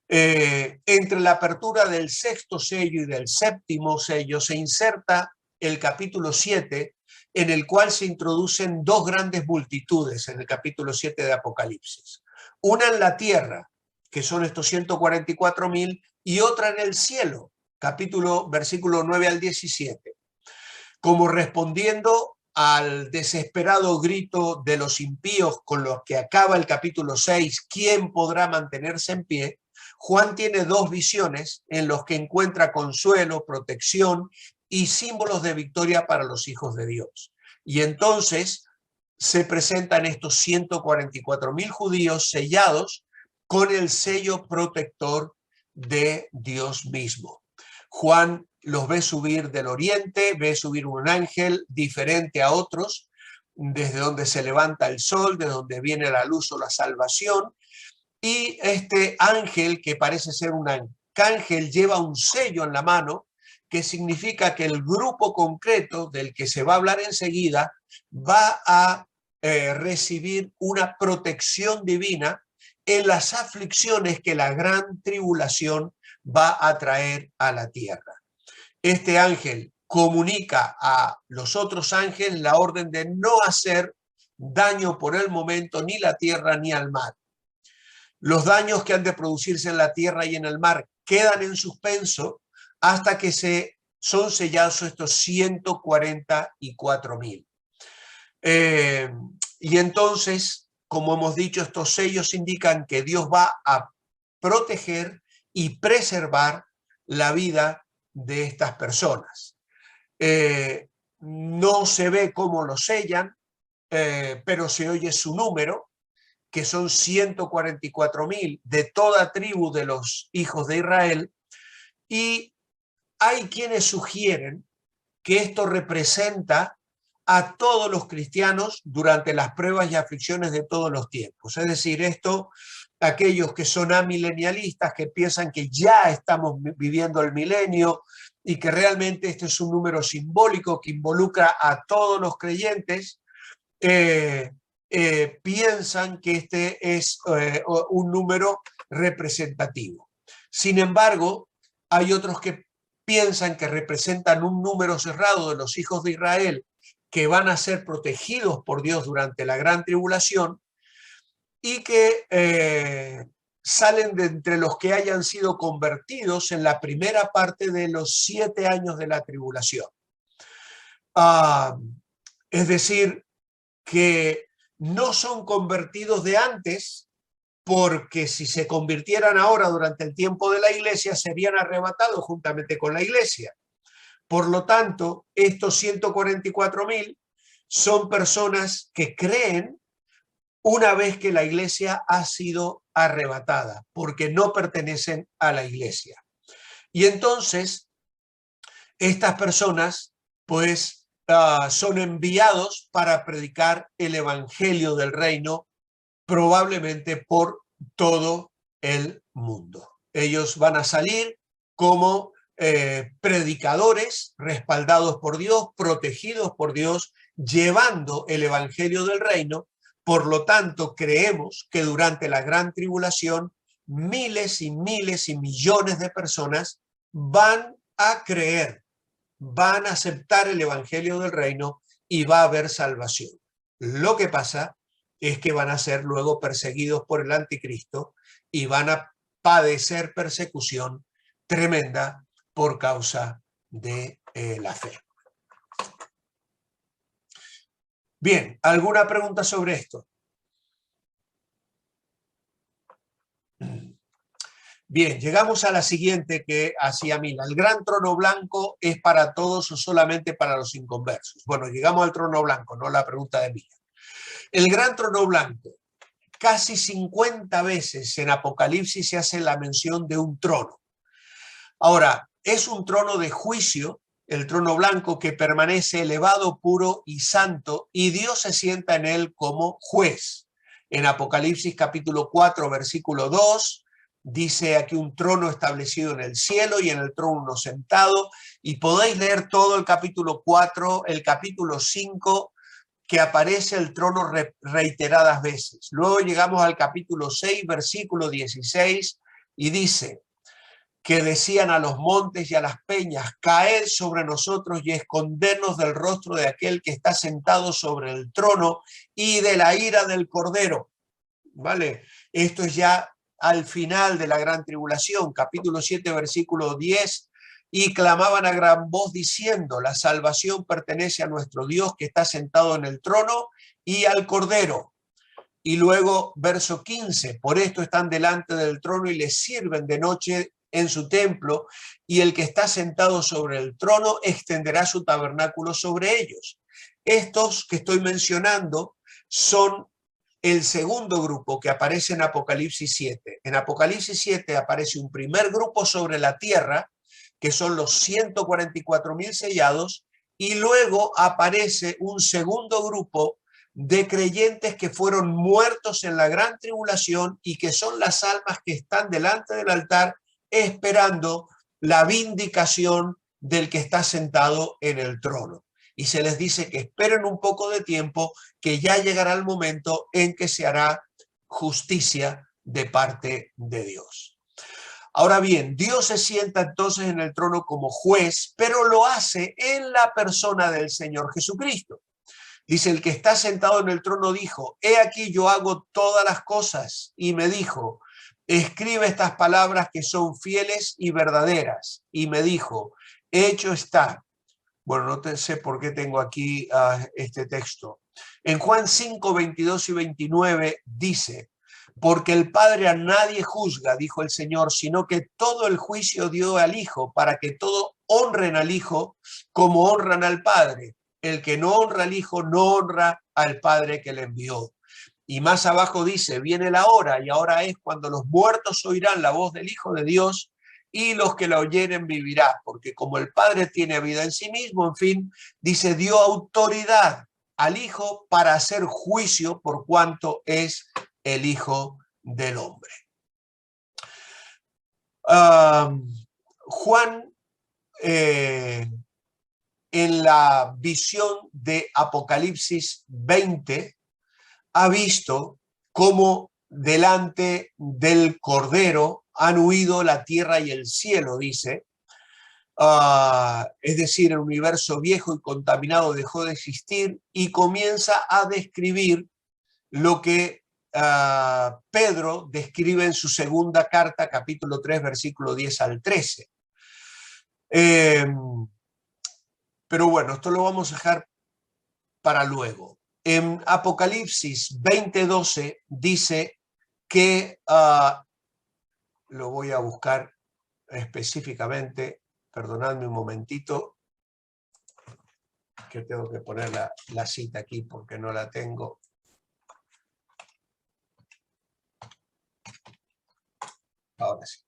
Entre la apertura del 6º sello y del 7º sello se inserta el capítulo 7, en el cual se introducen dos grandes multitudes en el capítulo 7 de Apocalipsis. Una en la tierra, que son estos 144,000, y otra en el cielo, versículo 9 al 17. Como respondiendo al desesperado grito de los impíos con los que acaba el capítulo 6, ¿quién podrá mantenerse en pie? Juan tiene dos visiones en los que encuentra consuelo, protección y símbolos de victoria para los hijos de Dios. Y entonces se presentan estos 144,000 judíos sellados con el sello protector de Dios mismo. Juan los ve subir del oriente, ve subir un ángel diferente a otros, desde donde se levanta el sol, de donde viene la luz o la salvación, y este ángel, que parece ser un arcángel, lleva un sello en la mano, que significa que el grupo concreto del que se va a hablar enseguida va a recibir una protección divina en las aflicciones que la gran tribulación va a traer a la tierra. Este ángel comunica a los otros ángeles la orden de no hacer daño por el momento ni la tierra ni al mar. Los daños que han de producirse en la tierra y en el mar quedan en suspenso hasta que son sellados estos 144.000. Y entonces, como hemos dicho, estos sellos indican que Dios va a proteger y preservar la vida de estas personas. No se ve cómo lo sellan, pero se oye su número, que son 144.000 de toda tribu de los hijos de Israel, y hay quienes sugieren que esto representa a todos los cristianos durante las pruebas y aflicciones de todos los tiempos. Es decir, aquellos que son amilenialistas, que piensan que ya estamos viviendo el milenio y que realmente este es un número simbólico que involucra a todos los creyentes, piensan que este es un número representativo. Sin embargo, hay otros que piensan que representan un número cerrado de los hijos de Israel que van a ser protegidos por Dios durante la gran tribulación y que salen de entre los que hayan sido convertidos en la primera parte de los 7 años de la tribulación. Es decir, que no son convertidos de antes, porque si se convirtieran ahora durante el tiempo de la iglesia, serían arrebatados juntamente con la iglesia. Por lo tanto, estos 144.000 son personas que creen una vez que la iglesia ha sido arrebatada, porque no pertenecen a la iglesia. Y entonces, estas personas, pues, son enviados para predicar el evangelio del reino, probablemente por todo el mundo. Ellos van a salir como predicadores respaldados por Dios, protegidos por Dios, llevando el evangelio del reino. Por lo tanto, creemos que durante la gran tribulación miles y miles y millones de personas van a creer, van a aceptar el evangelio del reino y va a haber salvación. Lo que pasa es que van a ser luego perseguidos por el anticristo y van a padecer persecución tremenda por causa de la fe. Bien, ¿alguna pregunta sobre esto? Bien, llegamos a la siguiente que hacía Mila. ¿El gran trono blanco es para todos o solamente para los inconversos? Bueno, llegamos al trono blanco, no la pregunta de Mila. El gran trono blanco, casi 50 veces en Apocalipsis se hace la mención de un trono. Ahora, es un trono de juicio, el trono blanco, que permanece elevado, puro y santo, y Dios se sienta en él como juez. En Apocalipsis capítulo 4, versículo 2, dice aquí un trono establecido en el cielo y en el trono uno sentado, y podéis leer todo el capítulo 4, el capítulo 5, que aparece el trono reiteradas veces. Luego llegamos al capítulo 6, versículo 16, y dice que decían a los montes y a las peñas, caed sobre nosotros y escondernos del rostro de aquel que está sentado sobre el trono y de la ira del Cordero. ¿Vale? Esto es ya al final de la gran tribulación, capítulo 7, versículo 10, y clamaban a gran voz diciendo, la salvación pertenece a nuestro Dios que está sentado en el trono y al Cordero. Y luego, verso 15, por esto están delante del trono y les sirven de noche en su templo, y el que está sentado sobre el trono extenderá su tabernáculo sobre ellos. Estos que estoy mencionando son el segundo grupo que aparece en Apocalipsis 7. En Apocalipsis 7 aparece un primer grupo sobre la tierra, que son los 144.000 sellados, y luego aparece un segundo grupo de creyentes que fueron muertos en la gran tribulación y que son las almas que están delante del altar esperando la vindicación del que está sentado en el trono. Y se les dice que esperen un poco de tiempo, que ya llegará el momento en que se hará justicia de parte de Dios. Ahora bien, Dios se sienta entonces en el trono como juez, pero lo hace en la persona del Señor Jesucristo. Dice, el que está sentado en el trono dijo, he aquí yo hago todas las cosas, y me dijo, escribe estas palabras que son fieles y verdaderas. Y me dijo, hecho está. Bueno, no sé por qué tengo aquí este texto. En Juan 5, 22 y 29 dice, porque el Padre a nadie juzga, dijo el Señor, sino que todo el juicio dio al Hijo, para que todos honren al Hijo como honran al Padre. El que no honra al Hijo no honra al Padre que le envió. Y más abajo dice, viene la hora, y ahora es cuando los muertos oirán la voz del Hijo de Dios, y los que la oyeren vivirán, porque como el Padre tiene vida en sí mismo, en fin, dice, dio autoridad al Hijo para hacer juicio por cuanto es el Hijo del Hombre. Juan, en la visión de Apocalipsis 20, ha visto cómo delante del Cordero han huido la tierra y el cielo, dice. Es decir, el universo viejo y contaminado dejó de existir, y comienza a describir lo que Pedro describe en su segunda carta, capítulo 3, versículo 10 al 13. Pero bueno, esto lo vamos a dejar para luego. En Apocalipsis 20:12 dice que, lo voy a buscar específicamente, perdonadme un momentito, que tengo que poner la cita aquí porque no la tengo. Ahora sí.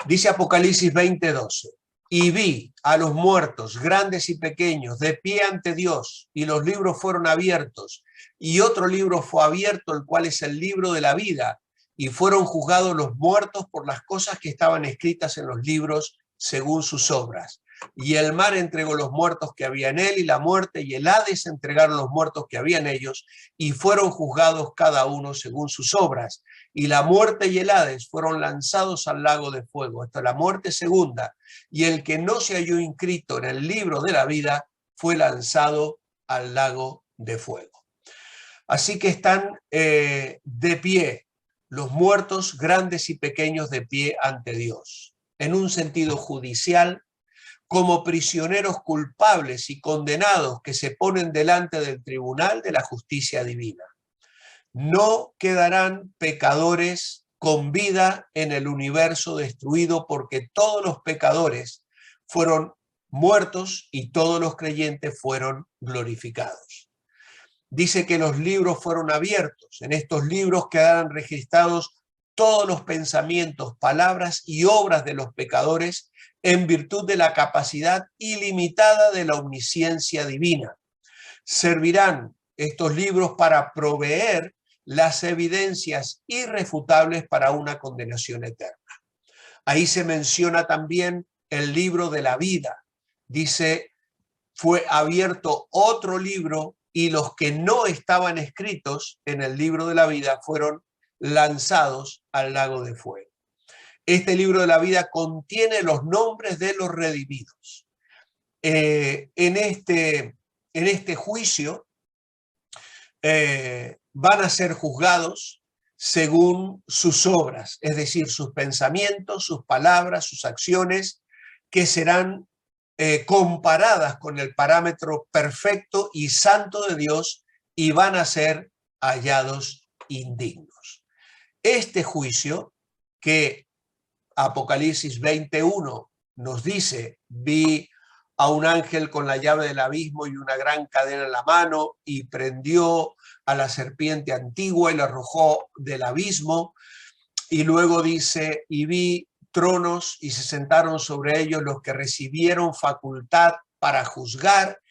Dice Apocalipsis 20:12, y vi a los muertos, grandes y pequeños, de pie ante Dios, y los libros fueron abiertos, y otro libro fue abierto, el cual es el libro de la vida, y fueron juzgados los muertos por las cosas que estaban escritas en los libros según sus obras. Y el mar entregó los muertos que había en él, y la muerte y el Hades entregaron los muertos que había en ellos, y fueron juzgados cada uno según sus obras. Y la muerte y el Hades fueron lanzados al lago de fuego. Esta es la muerte segunda. Y el que no se halló inscrito en el libro de la vida fue lanzado al lago de fuego. Así que están de pie los muertos, grandes y pequeños, de pie ante Dios, en un sentido judicial, como prisioneros culpables y condenados que se ponen delante del tribunal de la justicia divina. No quedarán pecadores con vida en el universo destruido, porque todos los pecadores fueron muertos y todos los creyentes fueron glorificados. Dice que los libros fueron abiertos. En estos libros quedarán registrados todos los pensamientos, palabras y obras de los pecadores, en virtud de la capacidad ilimitada de la omnisciencia divina. Servirán estos libros para proveer las evidencias irrefutables para una condenación eterna. Ahí se menciona también el libro de la vida. Dice, fue abierto otro libro, y los que no estaban escritos en el libro de la vida fueron lanzados al lago de fuego. Este libro de la vida contiene los nombres de los redimidos. En este juicio van a ser juzgados según sus obras, es decir, sus pensamientos, sus palabras, sus acciones, que serán comparadas con el parámetro perfecto y santo de Dios, y van a ser hallados indignos. Este juicio, que Apocalipsis 21 nos dice, vi a un ángel con la llave del abismo y una gran cadena en la mano, y prendió a la serpiente antigua y la arrojó del abismo. Y luego dice, y vi tronos y se sentaron sobre ellos los que recibieron facultad para juzgar,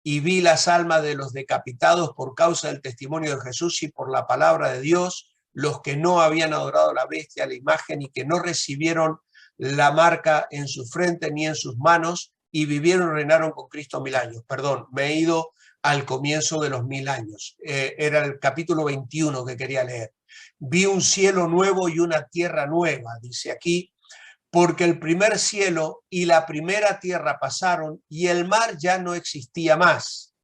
y vi las almas de los decapitados por causa del testimonio de Jesús y por la palabra de Dios, los que no habían adorado a la bestia, a la imagen, y que no recibieron la marca en su frente ni en sus manos, y vivieron y reinaron con Cristo 1000 años. Perdón, me he ido al comienzo de los 1000 años. Era el capítulo 21 que quería leer. Vi un cielo nuevo y una tierra nueva, dice aquí, porque el primer cielo y la primera tierra pasaron y el mar ya no existía más.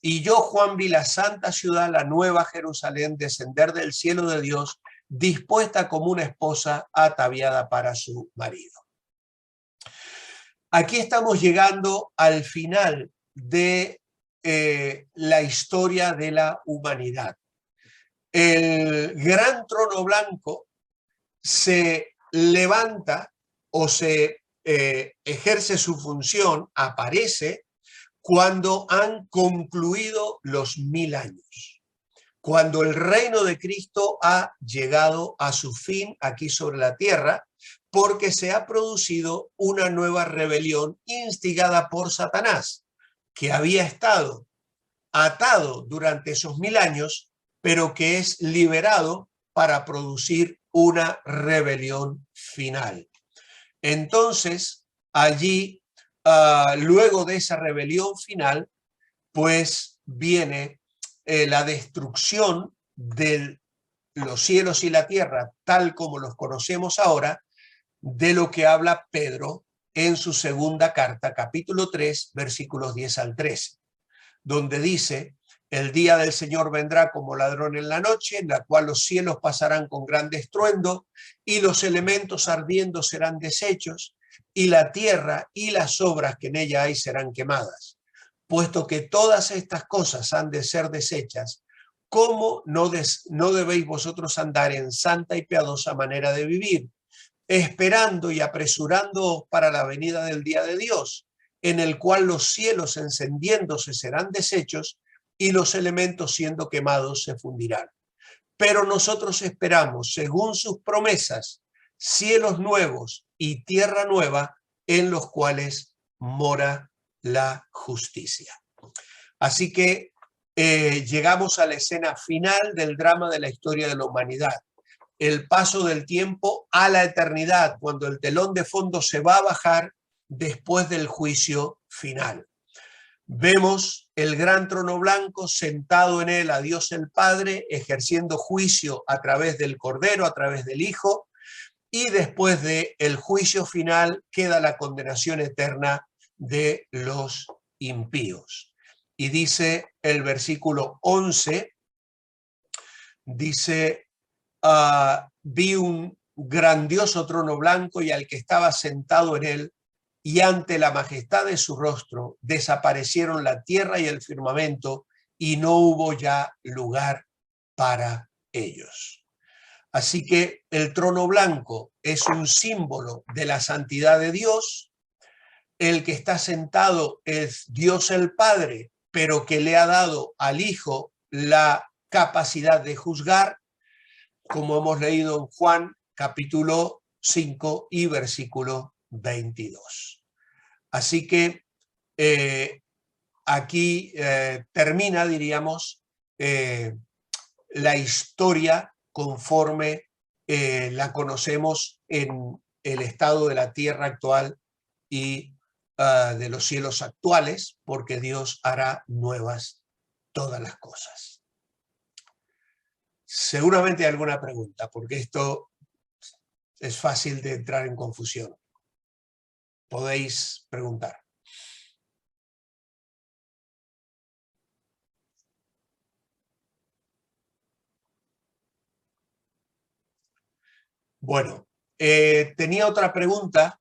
Y yo, Juan, vi la santa ciudad, la nueva Jerusalén, descender del cielo de Dios, dispuesta como una esposa ataviada para su marido. Aquí estamos llegando al final de la historia de la humanidad. El gran trono blanco se levanta o se ejerce su función, aparece cuando han concluido los 1000 años, cuando el reino de Cristo ha llegado a su fin aquí sobre la tierra, porque se ha producido una nueva rebelión instigada por Satanás, que había estado atado durante esos 1000 años, pero que es liberado para producir una rebelión final. Entonces, allí, luego de esa rebelión final, pues viene la destrucción de los cielos y la tierra, tal como los conocemos ahora, de lo que habla Pedro en su segunda carta, capítulo 3, versículos 10 al 13, donde dice: el día del Señor vendrá como ladrón en la noche, en la cual los cielos pasarán con gran estruendo, y los elementos ardiendo serán deshechos, y la tierra y las obras que en ella hay serán quemadas. Puesto que todas estas cosas han de ser deshechas, ¿cómo no debéis vosotros andar en santa y piadosa manera de vivir, esperando y apresurándoos para la venida del día de Dios, en el cual los cielos encendiéndose serán deshechos, y los elementos siendo quemados se fundirán? Pero nosotros esperamos, según sus promesas, cielos nuevos y tierra nueva, en los cuales mora la justicia. Así que llegamos a la escena final del drama de la historia de la humanidad. El paso del tiempo a la eternidad, cuando el telón de fondo se va a bajar después del juicio final. Vemos el gran trono blanco, sentado en él a Dios el Padre, ejerciendo juicio a través del Cordero, a través del Hijo, y después del juicio final queda la condenación eterna de los impíos. Y dice el versículo 11, dice: vi un grandioso trono blanco y al que estaba sentado en él, y ante la majestad de su rostro desaparecieron la tierra y el firmamento, y no hubo ya lugar para ellos. Así que el trono blanco es un símbolo de la santidad de Dios. El que está sentado es Dios el Padre, pero que le ha dado al Hijo la capacidad de juzgar, como hemos leído en Juan capítulo 5 y versículo 22. Así que aquí termina, diríamos, la historia conforme la conocemos en el estado de la tierra actual y de los cielos actuales, porque Dios hará nuevas todas las cosas. Seguramente hay alguna pregunta, porque esto es fácil de entrar en confusión. Podéis preguntar. Bueno, tenía otra pregunta,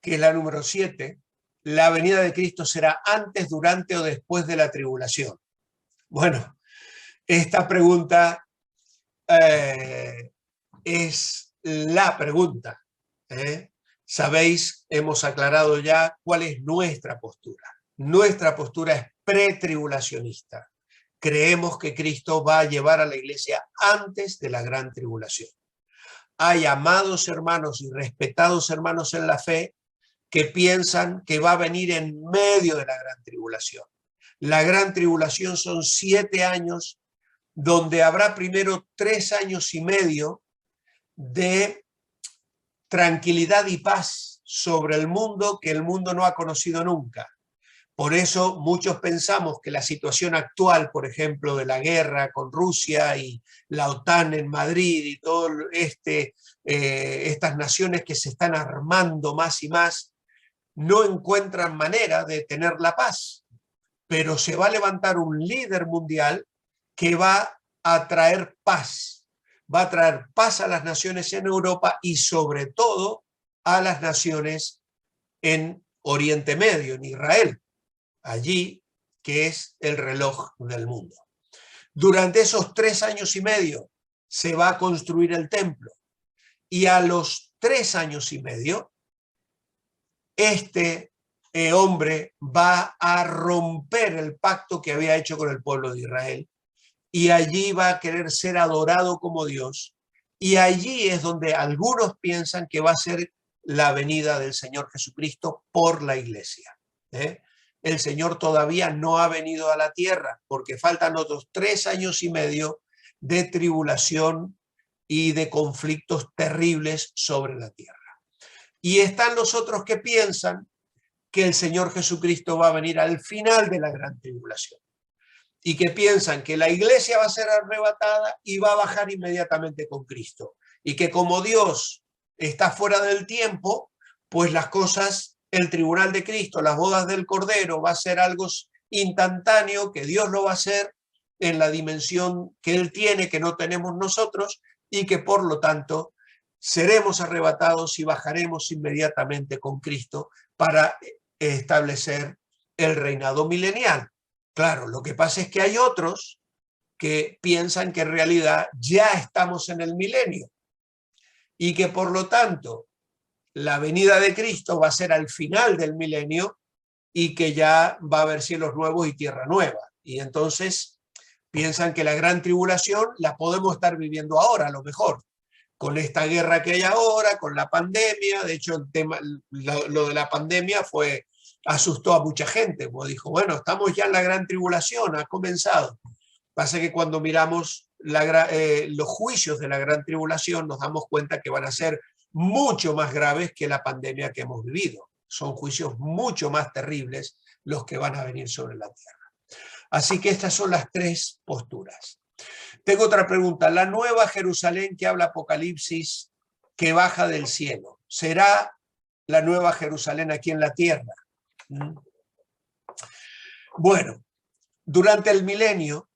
que es la número 7. ¿La venida de Cristo será antes, durante o después de la tribulación? Bueno, esta pregunta es la pregunta. Sabéis, hemos aclarado ya cuál es nuestra postura. Nuestra postura es pretribulacionista. Creemos que Cristo va a llevar a la iglesia antes de la gran tribulación. hay amados hermanos y respetados hermanos en la fe que piensan que va a venir en medio de la gran tribulación. La gran tribulación son 7 años, donde habrá primero 3 años y medio de tranquilidad y paz sobre el mundo que el mundo no ha conocido nunca. Por eso muchos pensamos que la situación actual, por ejemplo, de la guerra con Rusia y la OTAN en Madrid y todo estas naciones que se están armando más y más, no encuentran manera de tener la paz. Pero se va a levantar un líder mundial que va a traer paz. Va a traer paz a las naciones en Europa y sobre todo a las naciones en Oriente Medio, en Israel, allí que es el reloj del mundo. Durante esos 3 años y medio se va a construir el templo y a los 3 años y medio este hombre va a romper el pacto que había hecho con el pueblo de Israel y allí va a querer ser adorado como Dios, y allí es donde algunos piensan que va a ser la venida del Señor Jesucristo por la iglesia. El Señor todavía no ha venido a la tierra porque faltan otros 3 años y medio de tribulación y de conflictos terribles sobre la tierra. Y están los otros que piensan que el Señor Jesucristo va a venir al final de la gran tribulación y que piensan que la iglesia va a ser arrebatada y va a bajar inmediatamente con Cristo, y que como Dios está fuera del tiempo, pues las cosas, el tribunal de Cristo, las bodas del Cordero, va a ser algo instantáneo, que Dios lo va a hacer en la dimensión que Él tiene, que no tenemos nosotros, y que por lo tanto seremos arrebatados y bajaremos inmediatamente con Cristo para establecer el reinado milenial. Claro, lo que pasa es que hay otros que piensan que en realidad ya estamos en el milenio y que por lo tanto la venida de Cristo va a ser al final del milenio y que ya va a haber cielos nuevos y tierra nueva. Y entonces piensan que la gran tribulación la podemos estar viviendo ahora, a lo mejor, con esta guerra que hay ahora, con la pandemia. De hecho, el tema, lo de la pandemia asustó a mucha gente, como dijo, bueno, estamos ya en la gran tribulación, ha comenzado. Pasa que cuando miramos los juicios de la gran tribulación nos damos cuenta que van a ser mucho más graves que la pandemia que hemos vivido. Son juicios mucho más terribles los que van a venir sobre la tierra. Así que estas son las 3 posturas. Tengo otra pregunta. La nueva Jerusalén que habla Apocalipsis, que baja del cielo, ¿será la nueva Jerusalén aquí en la tierra? Bueno, durante el milenio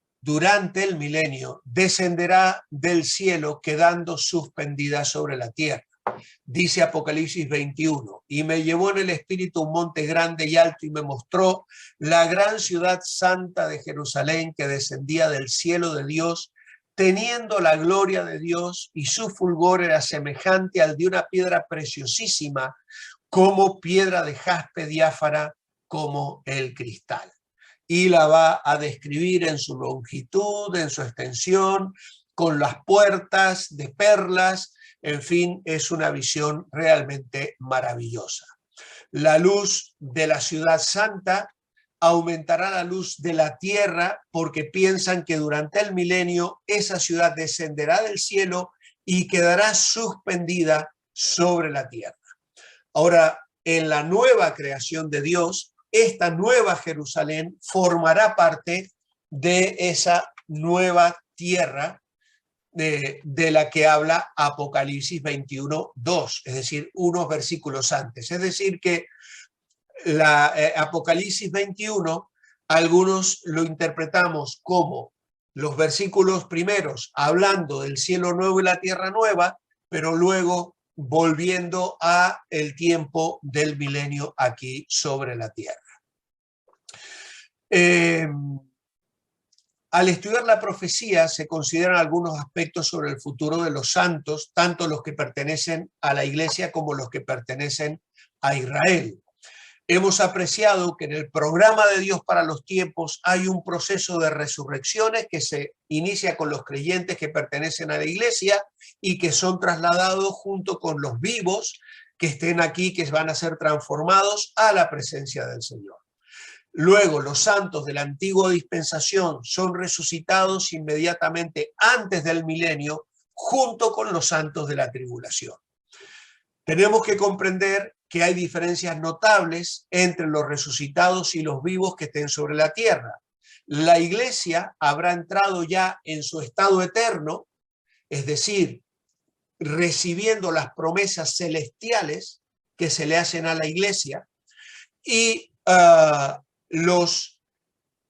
descenderá del cielo quedando suspendida sobre la tierra. Dice Apocalipsis 21, y me llevó en el espíritu un monte grande y alto y me mostró la gran ciudad santa de Jerusalén que descendía del cielo de Dios, teniendo la gloria de Dios, y su fulgor era semejante al de una piedra preciosísima, como piedra de jaspe diáfana, como el cristal. Y la va a describir en su longitud, en su extensión, con las puertas de perlas. En fin, es una visión realmente maravillosa. La luz de la ciudad santa aumentará la luz de la tierra, porque piensan que durante el milenio esa ciudad descenderá del cielo y quedará suspendida sobre la tierra. Ahora, en la nueva creación de Dios, esta nueva Jerusalén formará parte de esa nueva tierra de la que habla Apocalipsis 21:2, es decir, unos versículos antes. Es decir, que Apocalipsis 21, algunos lo interpretamos como los versículos primeros hablando del cielo nuevo y la tierra nueva, pero luego volviendo a el tiempo del milenio aquí sobre la tierra. Al estudiar la profecía se consideran algunos aspectos sobre el futuro de los santos, tanto los que pertenecen a la iglesia como los que pertenecen a Israel. Hemos apreciado que en el programa de Dios para los tiempos hay un proceso de resurrecciones que se inicia con los creyentes que pertenecen a la iglesia y que son trasladados junto con los vivos que estén aquí, que van a ser transformados a la presencia del Señor. Luego, los santos de la antigua dispensación son resucitados inmediatamente antes del milenio, junto con los santos de la tribulación. Tenemos que comprender que hay diferencias notables entre los resucitados y los vivos que estén sobre la tierra. La iglesia habrá entrado ya en su estado eterno, es decir, recibiendo las promesas celestiales que se le hacen a la iglesia, y los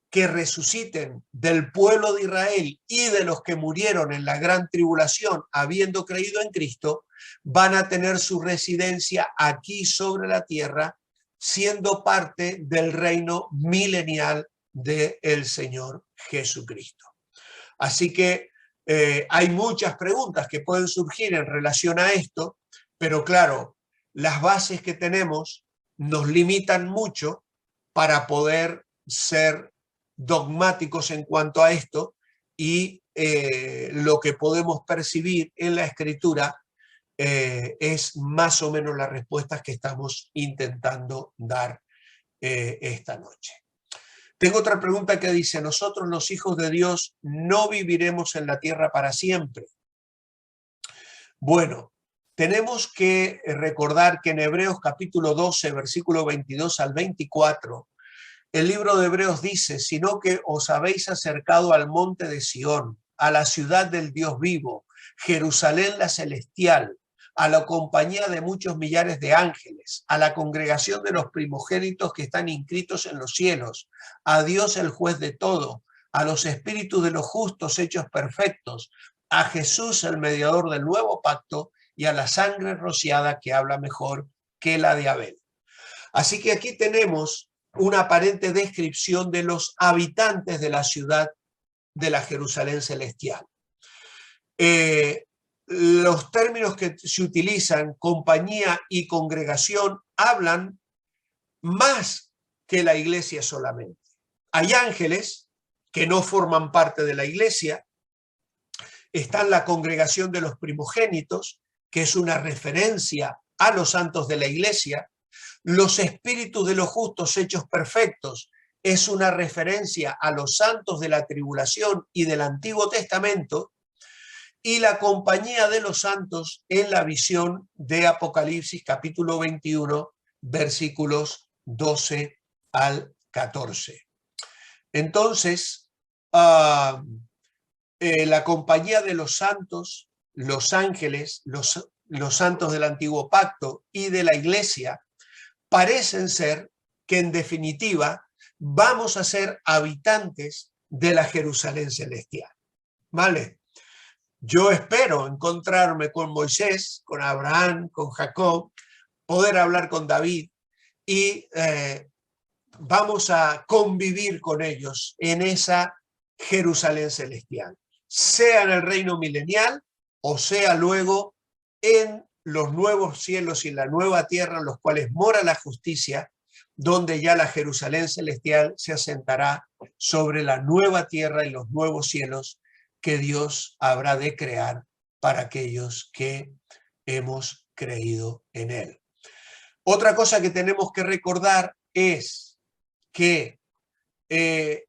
que resuciten del pueblo de Israel y de los que murieron en la gran tribulación habiendo creído en Cristo, van a tener su residencia aquí sobre la tierra, siendo parte del reino milenial del Señor Jesucristo. Así que hay muchas preguntas que pueden surgir en relación a esto, pero claro, las bases que tenemos nos limitan mucho para poder ser dogmáticos en cuanto a esto, y lo que podemos percibir en la Escritura es más o menos las respuestas que estamos intentando dar esta noche. Tengo otra pregunta que dice: nosotros los hijos de Dios no viviremos en la tierra para siempre. Bueno, tenemos que recordar que en Hebreos capítulo 12, versículo 22 al 24, el libro de Hebreos dice: sino que os habéis acercado al monte de Sión, a la ciudad del Dios vivo, Jerusalén la celestial, a la compañía de muchos millares de ángeles, a la congregación de los primogénitos que están inscritos en los cielos, a Dios el juez de todo, a los espíritus de los justos hechos perfectos, a Jesús el mediador del nuevo pacto, y a la sangre rociada que habla mejor que la de Abel. Así que aquí tenemos una aparente descripción de los habitantes de la ciudad de la Jerusalén celestial. Los términos que se utilizan, compañía y congregación, hablan más que la iglesia solamente. Hay ángeles que no forman parte de la iglesia, está la congregación de los primogénitos, que es una referencia a los santos de la iglesia. Los espíritus de los justos hechos perfectos es una referencia a los santos de la tribulación y del Antiguo Testamento, y la compañía de los santos en la visión de Apocalipsis capítulo 21, versículos 12 al 14. Entonces, la compañía de los santos, los ángeles, los santos del Antiguo Pacto y de la iglesia, parecen ser que en definitiva vamos a ser habitantes de la Jerusalén celestial. ¿Vale? Yo espero encontrarme con Moisés, con Abraham, con Jacob, poder hablar con David, y vamos a convivir con ellos en esa Jerusalén celestial, sea en el reino milenial o sea luego en los nuevos cielos y la nueva tierra en los cuales mora la justicia, donde ya la Jerusalén celestial se asentará sobre la nueva tierra y los nuevos cielos que Dios habrá de crear para aquellos que hemos creído en Él. Otra cosa que tenemos que recordar es que en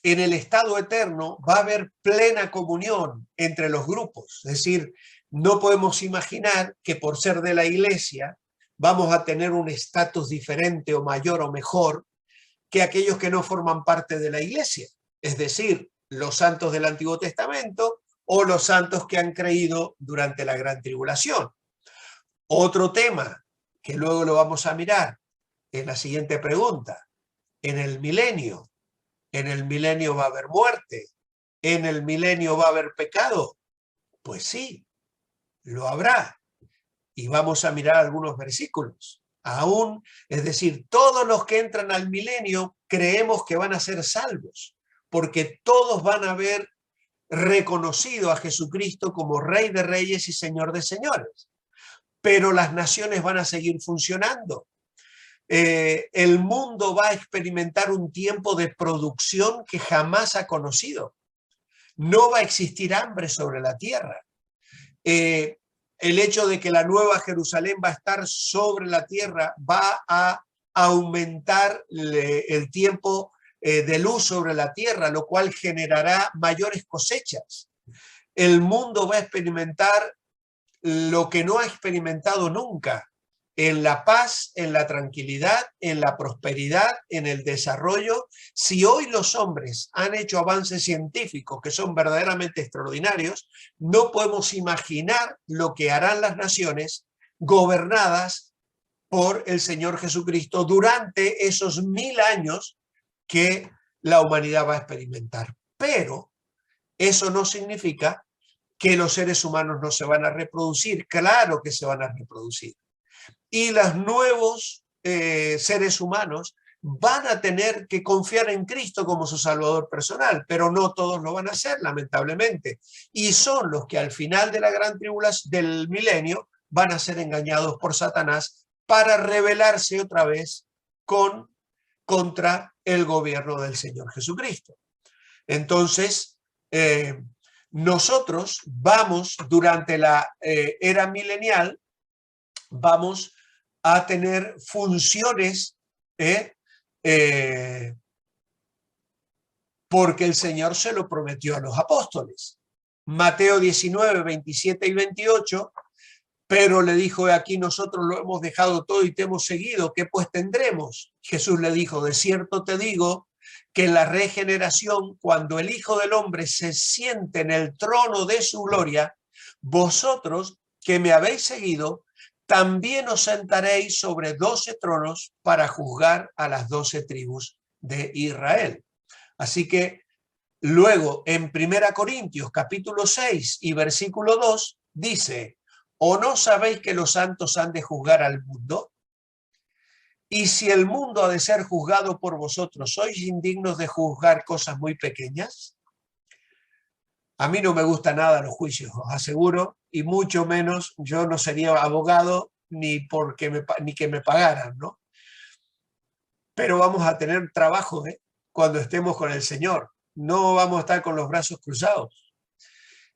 el estado eterno va a haber plena comunión entre los grupos. Es decir, no podemos imaginar que por ser de la iglesia vamos a tener un estatus diferente o mayor o mejor que aquellos que no forman parte de la iglesia. Es decir, los santos del Antiguo Testamento o los santos que han creído durante la gran tribulación. Otro tema que luego lo vamos a mirar en la siguiente pregunta: en el milenio va a haber muerte, en el milenio va a haber pecado. Pues sí, lo habrá. Y vamos a mirar algunos versículos. Aún, es decir, todos los que entran al milenio creemos que van a ser salvos, porque todos van a haber reconocido a Jesucristo como Rey de Reyes y Señor de Señores. Pero las naciones van a seguir funcionando. el mundo va a experimentar un tiempo de producción que jamás ha conocido. No va a existir hambre sobre la tierra. El hecho de que la nueva Jerusalén va a estar sobre la tierra va a aumentar el tiempo de luz sobre la tierra, lo cual generará mayores cosechas. El mundo va a experimentar lo que no ha experimentado nunca, en la paz, en la tranquilidad, en la prosperidad, en el desarrollo. Si hoy los hombres han hecho avances científicos que son verdaderamente extraordinarios, no podemos imaginar lo que harán las naciones gobernadas por el Señor Jesucristo durante esos 1000 años que la humanidad va a experimentar. Pero eso no significa que los seres humanos no se van a reproducir. Claro que se van a reproducir. Y los nuevos seres humanos van a tener que confiar en Cristo como su Salvador personal, pero no todos lo van a hacer, lamentablemente. Y son los que al final de la gran tribulación del milenio van a ser engañados por Satanás para rebelarse otra vez contra el gobierno del Señor Jesucristo. Entonces, nosotros vamos, durante la era milenial, vamos a tener funciones porque el Señor se lo prometió a los apóstoles. Mateo 19, 27 y 28, pero le dijo, aquí nosotros lo hemos dejado todo y te hemos seguido, ¿qué pues tendremos? Jesús le dijo, de cierto te digo que en la regeneración, cuando el Hijo del Hombre se siente en el trono de su gloria, vosotros que me habéis seguido, también os sentaréis sobre 12 tronos para juzgar a las 12 tribus de Israel. Así que luego en 1 Corintios capítulo 6 y versículo 2 dice, ¿o no sabéis que los santos han de juzgar al mundo? Y si el mundo ha de ser juzgado por vosotros, ¿sois indignos de juzgar cosas muy pequeñas? A mí no me gusta nada los juicios, os aseguro, y mucho menos yo no sería abogado ni que me pagaran, ¿no? Pero vamos a tener trabajo cuando estemos con el Señor. No vamos a estar con los brazos cruzados.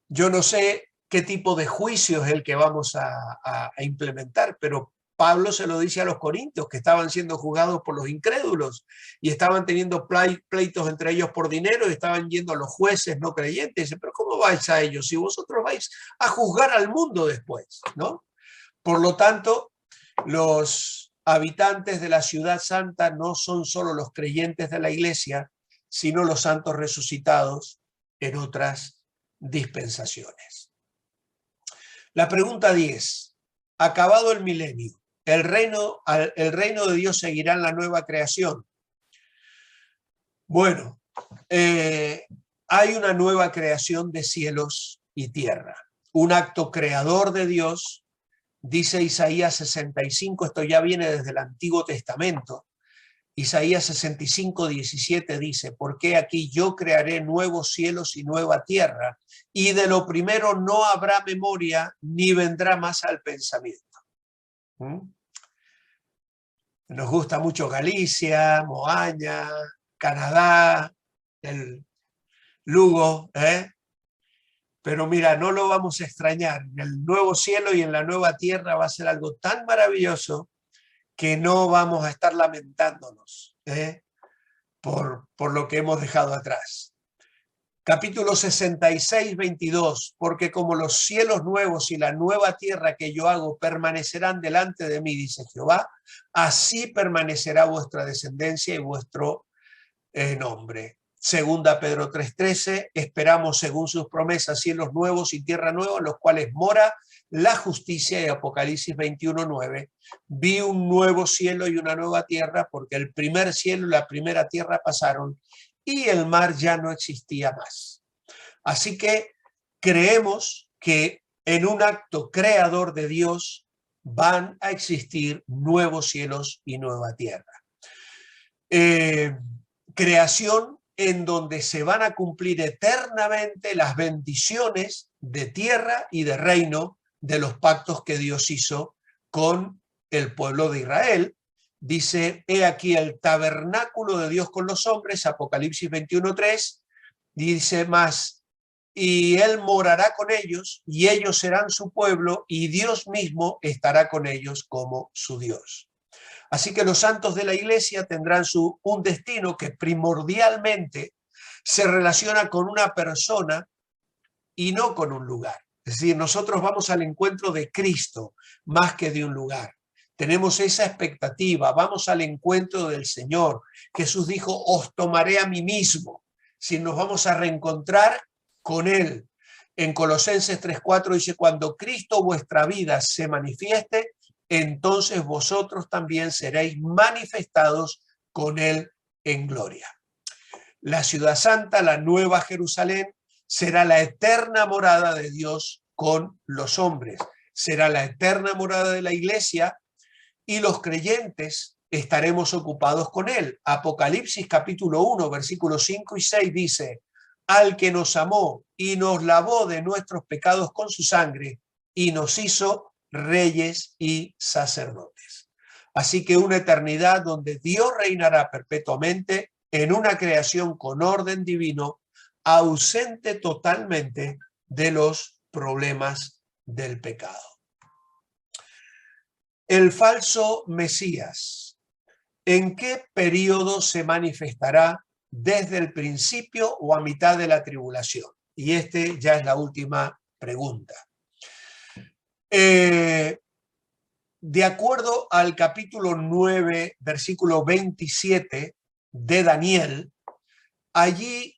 Yo no sé qué tipo de juicio es el que vamos a implementar, pero Pablo se lo dice a los corintios, que estaban siendo juzgados por los incrédulos y estaban teniendo pleitos entre ellos por dinero y estaban yendo a los jueces no creyentes. Dice, pero ¿cómo vais a ellos si vosotros vais a juzgar al mundo después, ¿no? Por lo tanto, los habitantes de la ciudad santa no son solo los creyentes de la iglesia, sino los santos resucitados en otras dispensaciones. La pregunta 10. Acabado el milenio, ¿el reino de Dios seguirá en la nueva creación? Bueno, hay una nueva creación de cielos y tierra, un acto creador de Dios. Dice Isaías 65, esto ya viene desde el Antiguo Testamento. Isaías 65, 17 dice, porque aquí yo crearé nuevos cielos y nueva tierra, y de lo primero no habrá memoria, ni vendrá más al pensamiento. Nos gusta mucho Galicia, Moaña, Canadá, el Lugo, pero mira, no lo vamos a extrañar. El nuevo cielo y en la nueva tierra va a ser algo tan maravilloso que no vamos a estar lamentándonos por lo que hemos dejado atrás. Capítulo 66, 22, porque como los cielos nuevos y la nueva tierra que yo hago permanecerán delante de mí, dice Jehová, así permanecerá vuestra descendencia y vuestro nombre. Segunda Pedro 3:13, esperamos según sus promesas cielos nuevos y tierra nueva, en los cuales mora la justicia. Y Apocalipsis 21:9, vi un nuevo cielo y una nueva tierra, porque el primer cielo y la primera tierra pasaron y el mar ya no existía más. Así que creemos que en un acto creador de Dios van a existir nuevos cielos y nueva tierra. Creación en donde se van a cumplir eternamente las bendiciones de tierra y de reino de los pactos que Dios hizo con el pueblo de Israel dice, he aquí el tabernáculo de Dios con los hombres, Apocalipsis 21:3, dice más, y él morará con ellos, y ellos serán su pueblo, y Dios mismo estará con ellos como su Dios. Así que los santos de la iglesia tendrán un destino que primordialmente se relaciona con una persona y no con un lugar. Es decir, nosotros vamos al encuentro de Cristo más que de un lugar. Tenemos esa expectativa, vamos al encuentro del Señor. Jesús dijo, os tomaré a mí mismo. Si nos vamos a reencontrar con Él. En Colosenses 3:4 dice, cuando Cristo vuestra vida se manifieste, entonces vosotros también seréis manifestados con Él en gloria. La ciudad santa, la nueva Jerusalén, será la eterna morada de Dios con los hombres. Será la eterna morada de la iglesia y los creyentes estaremos ocupados con Él. Apocalipsis capítulo 1, versículos 5 y 6 dice, al que nos amó y nos lavó de nuestros pecados con su sangre y nos hizo reyes y sacerdotes. Así que una eternidad donde Dios reinará perpetuamente en una creación con orden divino, ausente totalmente de los problemas del pecado. El falso Mesías, ¿en qué periodo se manifestará? ¿Desde el principio o a mitad de la tribulación? Y ya es la última pregunta. De acuerdo al capítulo 9, versículo 27 de Daniel, allí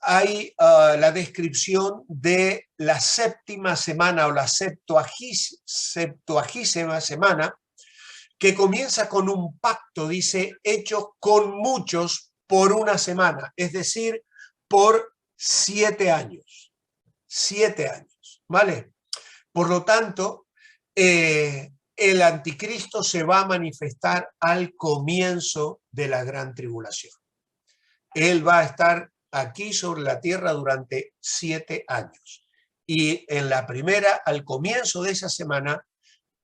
hay la descripción de la séptima semana o la septuagésima semana, que comienza con un pacto, dice, hecho con muchos por una semana, es decir, por 7 años. 7 años, ¿vale? Por lo tanto, el anticristo se va a manifestar al comienzo de la gran tribulación. Él va a estar aquí sobre la tierra durante 7 años. Y en la primera, al comienzo de esa semana,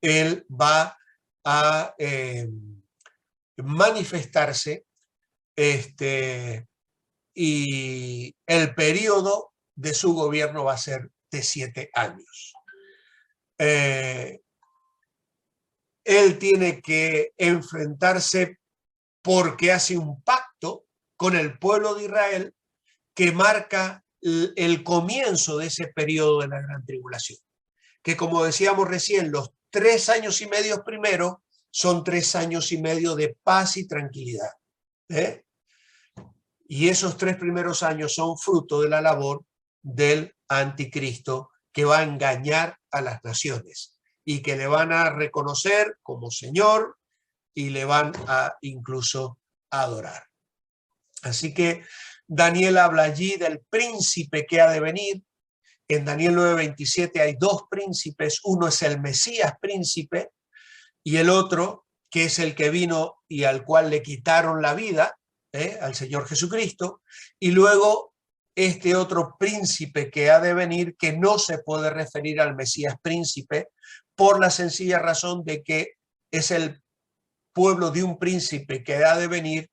él va a manifestarse y el periodo de su gobierno va a ser de 7 años. Él tiene que enfrentarse porque hace un pacto con el pueblo de Israel que marca el comienzo de ese periodo de la gran tribulación. Que como decíamos recién, los 3 años y medio primeros son 3 años y medio de paz y tranquilidad. Y esos 3 primeros años son fruto de la labor del anticristo que va a engañar a las naciones y que le van a reconocer como Señor y le van a incluso adorar. Así que Daniel habla allí del príncipe que ha de venir. En Daniel 9:27 hay 2 príncipes, uno es el Mesías príncipe y el otro que es el que vino y al cual le quitaron la vida, al Señor Jesucristo, y luego este otro príncipe que ha de venir, que no se puede referir al Mesías príncipe por la sencilla razón de que es el pueblo de un príncipe que ha de venir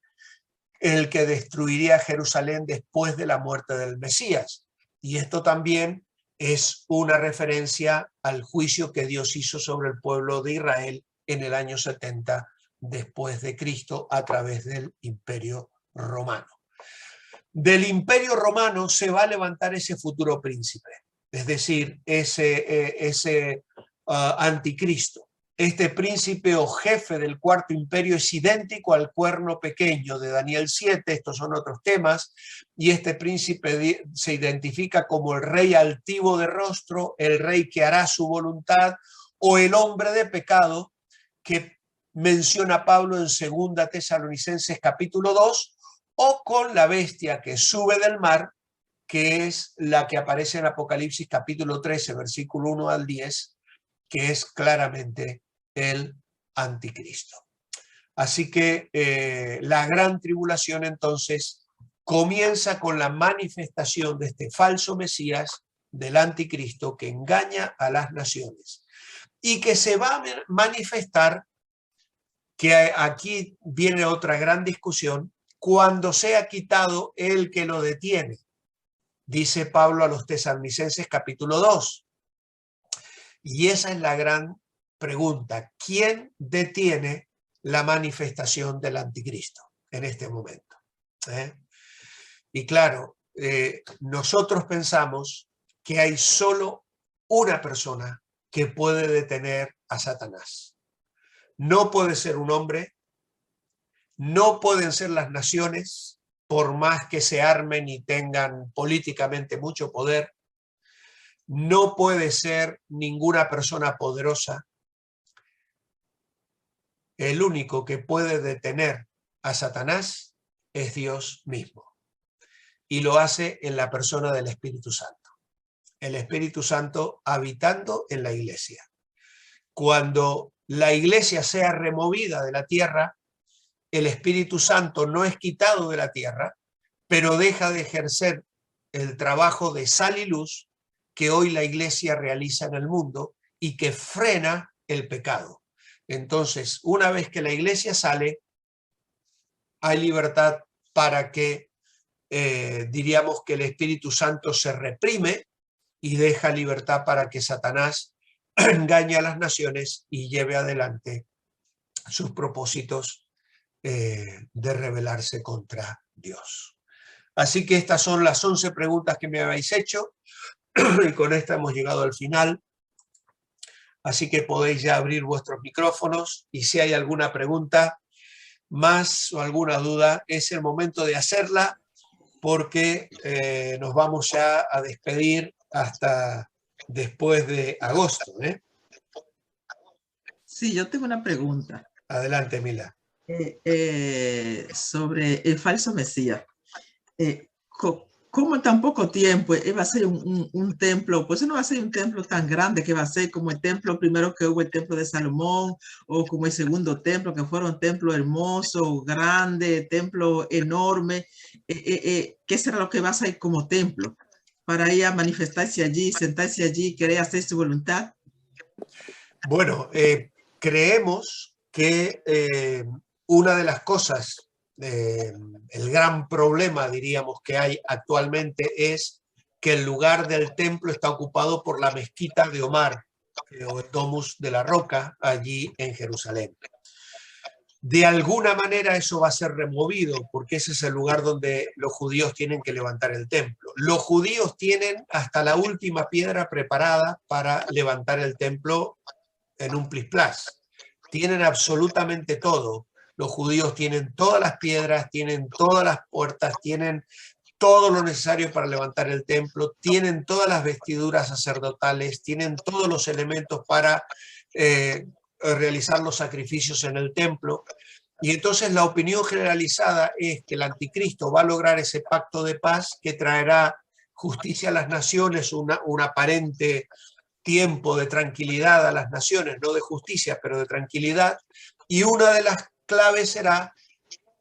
el que destruiría Jerusalén después de la muerte del Mesías. Y esto también es una referencia al juicio que Dios hizo sobre el pueblo de Israel en el año 70 después de Cristo a través del Imperio Romano. Del Imperio Romano se va a levantar ese futuro príncipe, es decir, ese anticristo. Este príncipe o jefe del cuarto imperio es idéntico al cuerno pequeño de Daniel 7, estos son otros temas, y este príncipe se identifica como el rey altivo de rostro, el rey que hará su voluntad, o el hombre de pecado que menciona Pablo en 2 Tesalonicenses capítulo 2, o con la bestia que sube del mar, que es la que aparece en Apocalipsis capítulo 13, versículo 1 al 10, que es claramente el anticristo. Así que la gran tribulación entonces comienza con la manifestación de este falso Mesías, del anticristo, que engaña a las naciones y que se va a manifestar que aquí viene otra gran discusión, cuando sea quitado el que lo detiene, dice Pablo a los Tesalonicenses capítulo 2. Y esa es la gran pregunta. ¿Quién detiene la manifestación del anticristo en este momento? Y claro, nosotros pensamos que hay solo una persona que puede detener a Satanás. No puede ser un hombre, no pueden ser las naciones, por más que se armen y tengan políticamente mucho poder. No puede ser ninguna persona poderosa. El único que puede detener a Satanás es Dios mismo. Y lo hace en la persona del Espíritu Santo. El Espíritu Santo habitando en la iglesia. Cuando la iglesia sea removida de la tierra, el Espíritu Santo no es quitado de la tierra, pero deja de ejercer el trabajo de sal y luz que hoy la iglesia realiza en el mundo y que frena el pecado. Entonces, una vez que la iglesia sale, hay libertad para que, diríamos que el Espíritu Santo se reprime y deja libertad para que Satanás engañe a las naciones y lleve adelante sus propósitos de rebelarse contra Dios. Así que estas son las 11 preguntas que me habéis hecho y con esta hemos llegado al final. Así que podéis ya abrir vuestros micrófonos y si hay alguna pregunta más o alguna duda, es el momento de hacerla porque nos vamos ya a despedir hasta después de agosto. Sí, yo tengo una pregunta. Adelante, Mila. Sobre el falso Mesías. ¿Cómo en tan poco tiempo va a ser un templo? Pues no va a ser un templo tan grande que va a ser como el templo primero que hubo, el templo de Salomón, o como el segundo templo, que fueron templo hermoso, grande, templo enorme. ¿Qué será lo que va a ser como templo? Para ir a manifestarse allí, sentarse allí, querer hacer su voluntad. Bueno, creemos que una de las cosas, el gran problema, diríamos, que hay actualmente es que el lugar del templo está ocupado por la mezquita de Omar, o el Domus de la Roca, allí en Jerusalén. De alguna manera eso va a ser removido, porque ese es el lugar donde los judíos tienen que levantar el templo. Los judíos tienen hasta la última piedra preparada para levantar el templo en un plis-plas. Tienen absolutamente todo. Los judíos tienen todas las piedras, tienen todas las puertas, tienen todo lo necesario para levantar el templo, tienen todas las vestiduras sacerdotales, tienen todos los elementos para realizar los sacrificios en el templo. Y entonces la opinión generalizada es que el anticristo va a lograr ese pacto de paz que traerá justicia a las naciones, un aparente tiempo de tranquilidad a las naciones, no de justicia, pero de tranquilidad. Y una de las claves será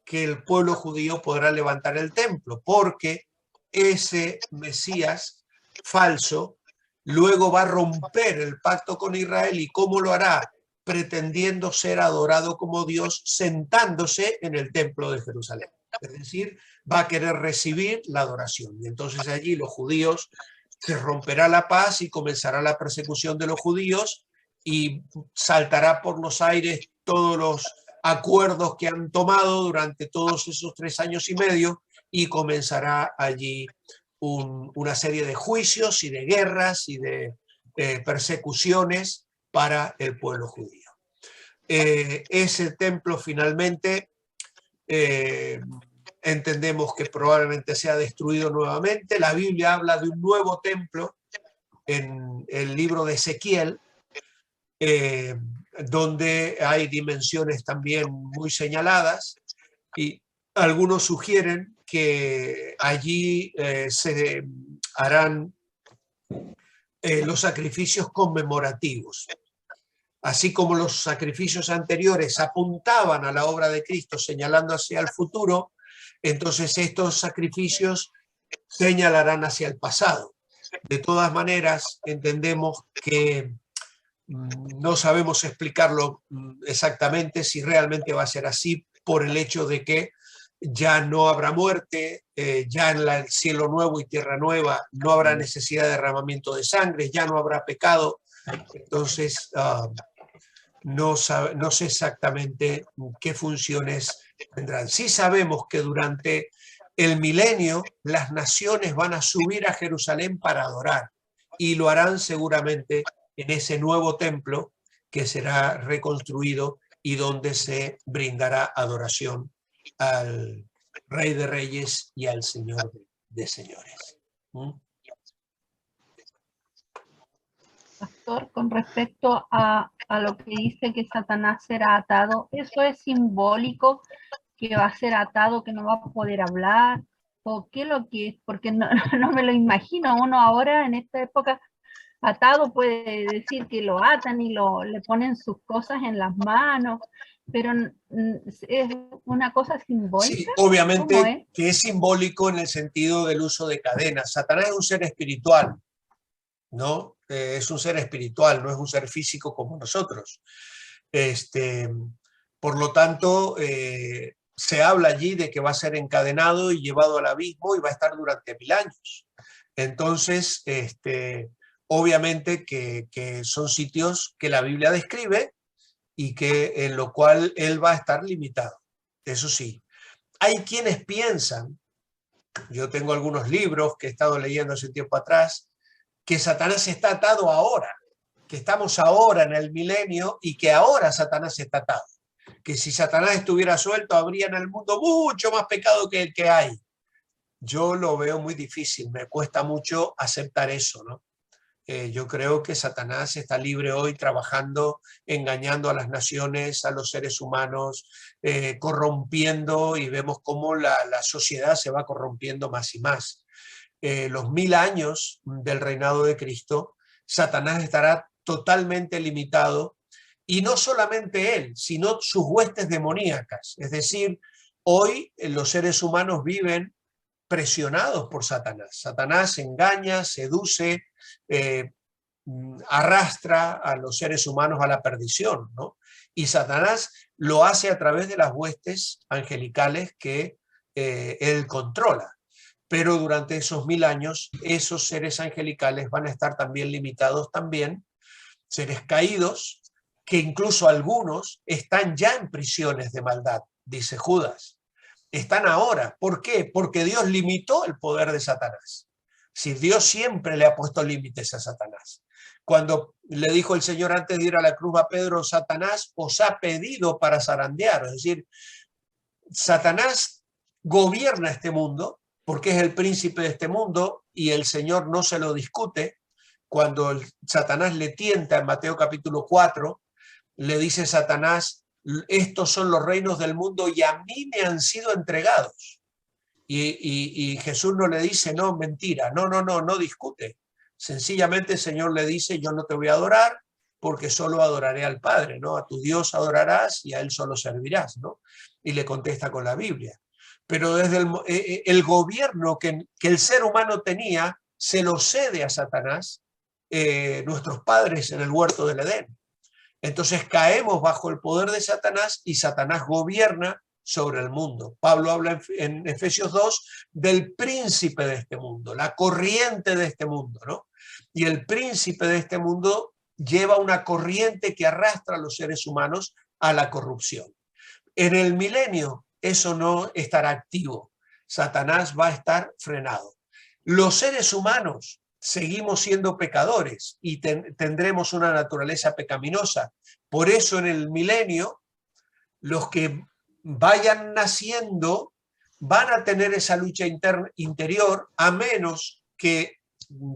que el pueblo judío podrá levantar el templo, porque ese Mesías falso luego va a romper el pacto con Israel. ¿Y cómo lo hará? Pretendiendo ser adorado como Dios, sentándose en el templo de Jerusalén. Es decir, va a querer recibir la adoración. Y entonces allí los judíos, se romperá la paz y comenzará la persecución de los judíos y saltará por los aires todos los acuerdos que han tomado durante todos esos 3 años y medio y comenzará allí una serie de juicios y de guerras y de persecuciones para el pueblo judío. Ese templo finalmente entendemos que probablemente sea destruido nuevamente. La Biblia habla de un nuevo templo en el libro de Ezequiel, donde hay dimensiones también muy señaladas y algunos sugieren que allí se harán los sacrificios conmemorativos. Así como los sacrificios anteriores apuntaban a la obra de Cristo señalando hacia el futuro, entonces estos sacrificios señalarán hacia el pasado. De todas maneras, entendemos que No sabemos explicarlo exactamente si realmente va a ser así por el hecho de que ya no habrá muerte, ya en el cielo nuevo y tierra nueva no habrá necesidad de derramamiento de sangre, ya no habrá pecado. Entonces, no sé exactamente qué funciones tendrán. Sí sabemos que durante el milenio las naciones van a subir a Jerusalén para adorar y lo harán seguramente en ese nuevo templo que será reconstruido y donde se brindará adoración al Rey de Reyes y al Señor de Señores. Pastor, con respecto a lo que dice que Satanás será atado, ¿eso es simbólico, que va a ser atado, que no va a poder hablar? ¿O qué es lo que es? Porque no, no me lo imagino. Uno ahora, en esta época, atado puede decir que lo atan y le ponen sus cosas en las manos, pero es una cosa simbólica. Sí, obviamente que es simbólico en el sentido del uso de cadenas. Satanás es un ser espiritual, ¿no? Es un ser espiritual, no es un ser físico como nosotros. Por lo tanto, se habla allí de que va a ser encadenado y llevado al abismo y va a estar durante 1000 años. Entonces, obviamente que son sitios que la Biblia describe y que en lo cual él va a estar limitado. Eso sí, hay quienes piensan, yo tengo algunos libros que he estado leyendo hace tiempo atrás, que Satanás está atado ahora, que estamos ahora en el milenio y que ahora Satanás está atado. Que si Satanás estuviera suelto, habría en el mundo mucho más pecado que el que hay. Yo lo veo muy difícil, me cuesta mucho aceptar eso, ¿no? Yo creo que Satanás está libre hoy trabajando, engañando a las naciones, a los seres humanos, corrompiendo, y vemos cómo la sociedad se va corrompiendo más y más. Los 1000 años del reinado de Cristo, Satanás estará totalmente limitado, y no solamente él, sino sus huestes demoníacas. Es decir, hoy los seres humanos viven presionados por Satanás. Satanás engaña, seduce, arrastra a los seres humanos a la perdición, ¿no? Y Satanás lo hace a través de las huestes angelicales que él controla. Pero durante esos 1000 años, esos seres angelicales van a estar también limitados también, seres caídos, que incluso algunos están ya en prisiones de maldad, dice Judas. Están ahora. ¿Por qué? Porque Dios limitó el poder de Satanás. Si Dios siempre le ha puesto límites a Satanás. Cuando le dijo el Señor antes de ir a la cruz a Pedro, Satanás os ha pedido para zarandear. Es decir, Satanás gobierna este mundo porque es el príncipe de este mundo y el Señor no se lo discute. Cuando Satanás le tienta en Mateo capítulo 4, le dice Satanás, estos son los reinos del mundo y a mí me han sido entregados. Y Jesús no le dice, no, mentira, no discute. Sencillamente el Señor le dice, yo no te voy a adorar porque solo adoraré al Padre, ¿no? A tu Dios adorarás y a Él solo servirás, ¿no? Y le contesta con la Biblia. Pero desde el gobierno que el ser humano tenía, se lo cede a Satanás, nuestros padres en el huerto del Edén. Entonces caemos bajo el poder de Satanás y Satanás gobierna sobre el mundo. Pablo habla en Efesios 2 del príncipe de este mundo, la corriente de este mundo, ¿no? Y el príncipe de este mundo lleva una corriente que arrastra a los seres humanos a la corrupción. En el milenio eso no estará activo. Satanás va a estar frenado. Los seres humanos seguimos siendo pecadores y tendremos una naturaleza pecaminosa. Por eso en el milenio, los que vayan naciendo van a tener esa lucha interior, a menos que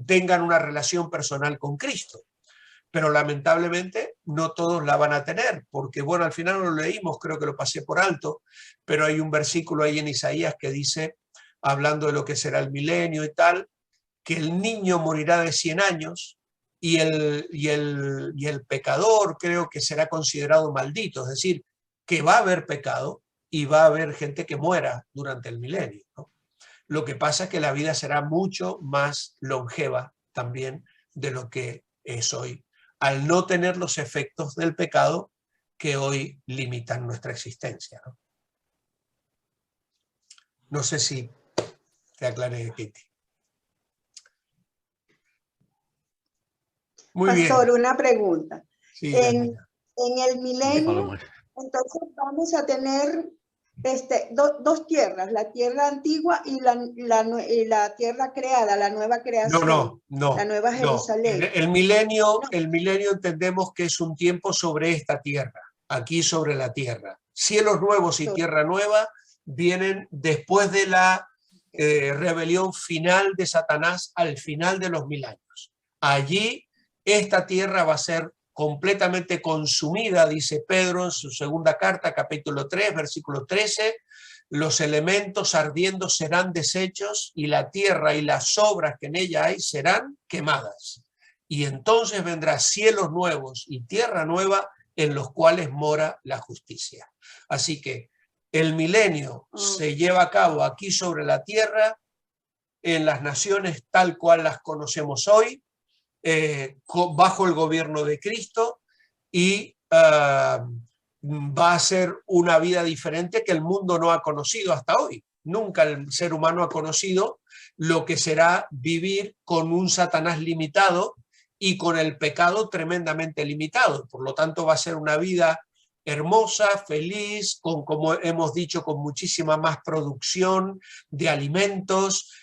tengan una relación personal con Cristo. Pero lamentablemente no todos la van a tener, porque bueno, al final lo leímos, creo que lo pasé por alto, pero hay un versículo ahí en Isaías que dice, hablando de lo que será el milenio y tal, que el niño morirá de 100 años y el pecador creo que será considerado maldito, es decir, que va a haber pecado y va a haber gente que muera durante el milenio, ¿no? Lo que pasa es que la vida será mucho más longeva también de lo que es hoy, al no tener los efectos del pecado que hoy limitan nuestra existencia, ¿no? No sé si te aclaré, Kitty. Muy Pastor, bien. una pregunta. Sí, En el milenio, entonces vamos a tener dos tierras, la tierra antigua y la tierra creada, la nueva creación, la nueva Jerusalén. El milenio entendemos que es un tiempo sobre esta tierra, aquí sobre la tierra. Cielos nuevos y tierra nueva vienen después de la rebelión final de Satanás al final de los 1000 años. Allí esta tierra va a ser completamente consumida, dice Pedro en su segunda carta, capítulo 3, versículo 13, los elementos ardiendo serán deshechos y la tierra y las obras que en ella hay serán quemadas. Y entonces vendrá cielos nuevos y tierra nueva en los cuales mora la justicia. Así que el milenio se lleva a cabo aquí sobre la tierra, en las naciones tal cual las conocemos hoy, bajo el gobierno de Cristo, y va a ser una vida diferente que el mundo no ha conocido hasta hoy. Nunca el ser humano ha conocido lo que será vivir con un Satanás limitado y con el pecado tremendamente limitado. Por lo tanto, va a ser una vida hermosa, feliz, con, como hemos dicho, con muchísima más producción de alimentos.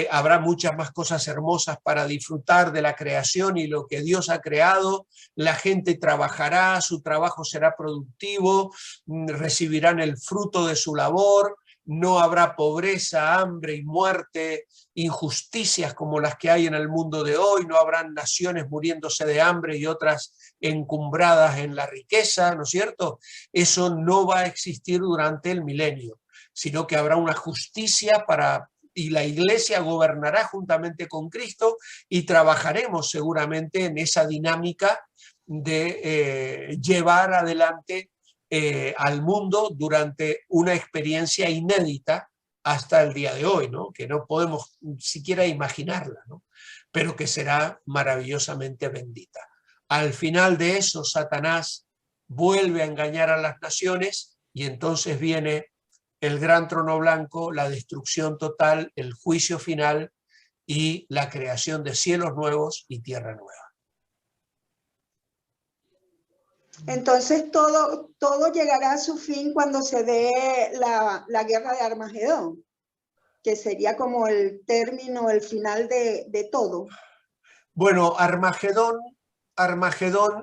Habrá muchas más cosas hermosas para disfrutar de la creación y lo que Dios ha creado. La gente trabajará, su trabajo será productivo, recibirán el fruto de su labor. No habrá pobreza, hambre y muerte, injusticias como las que hay en el mundo de hoy. No habrán naciones muriéndose de hambre y otras encumbradas en la riqueza, ¿no es cierto? Eso no va a existir durante el milenio, sino que habrá una justicia y la iglesia gobernará juntamente con Cristo y trabajaremos seguramente en esa dinámica de llevar adelante al mundo durante una experiencia inédita hasta el día de hoy, ¿no? Que no podemos siquiera imaginarla, ¿no? Pero que será maravillosamente bendita. Al final de eso, Satanás vuelve a engañar a las naciones y entonces viene el gran trono blanco, la destrucción total, el juicio final y la creación de cielos nuevos y tierra nueva. Entonces todo llegará a su fin cuando se dé la guerra de Armagedón, que sería como el término, el final de todo. Bueno, Armagedón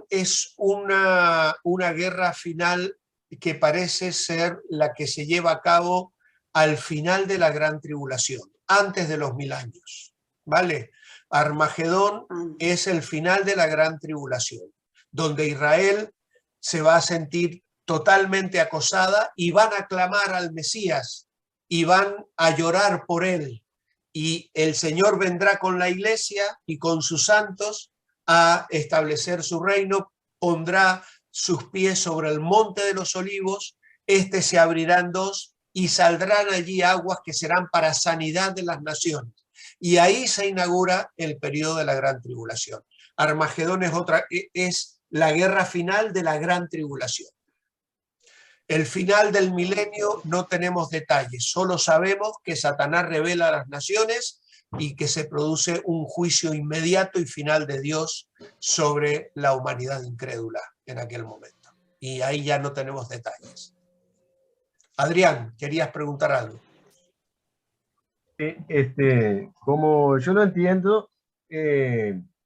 es una guerra final que parece ser la que se lleva a cabo al final de la gran tribulación, antes de los 1000 años, ¿vale? Armagedón es el final de la gran tribulación, donde Israel se va a sentir totalmente acosada y van a clamar al Mesías y van a llorar por él. Y el Señor vendrá con la iglesia y con sus santos a establecer su reino, pondrá sus pies sobre el monte de los olivos, este se abrirá en dos y saldrán allí aguas que serán para sanidad de las naciones. Y ahí se inaugura el periodo de la gran tribulación. Armagedón es la guerra final de la gran tribulación. El final del milenio no tenemos detalles, solo sabemos que Satanás revela a las naciones y que se produce un juicio inmediato y final de Dios sobre la humanidad incrédula en aquel momento. Y ahí ya no tenemos detalles. Adrián, querías preguntar algo. Como yo lo entiendo,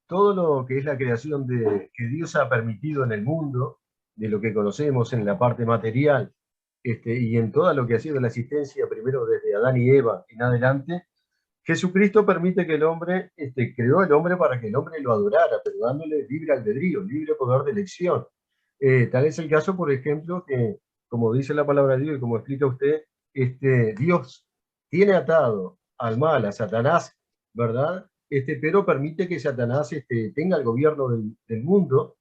todo lo que es la creación que Dios ha permitido en el mundo, de lo que conocemos en la parte material, y en todo lo que ha sido la existencia, primero desde Adán y Eva en adelante, Jesucristo permite que el hombre, creó al hombre para que el hombre lo adorara, pero dándole libre albedrío, libre poder de elección. Tal es el caso, por ejemplo, que, como dice la palabra de Dios y como explica usted, Dios tiene atado al mal, a Satanás, ¿verdad? Pero permite que Satanás tenga el gobierno del mundo,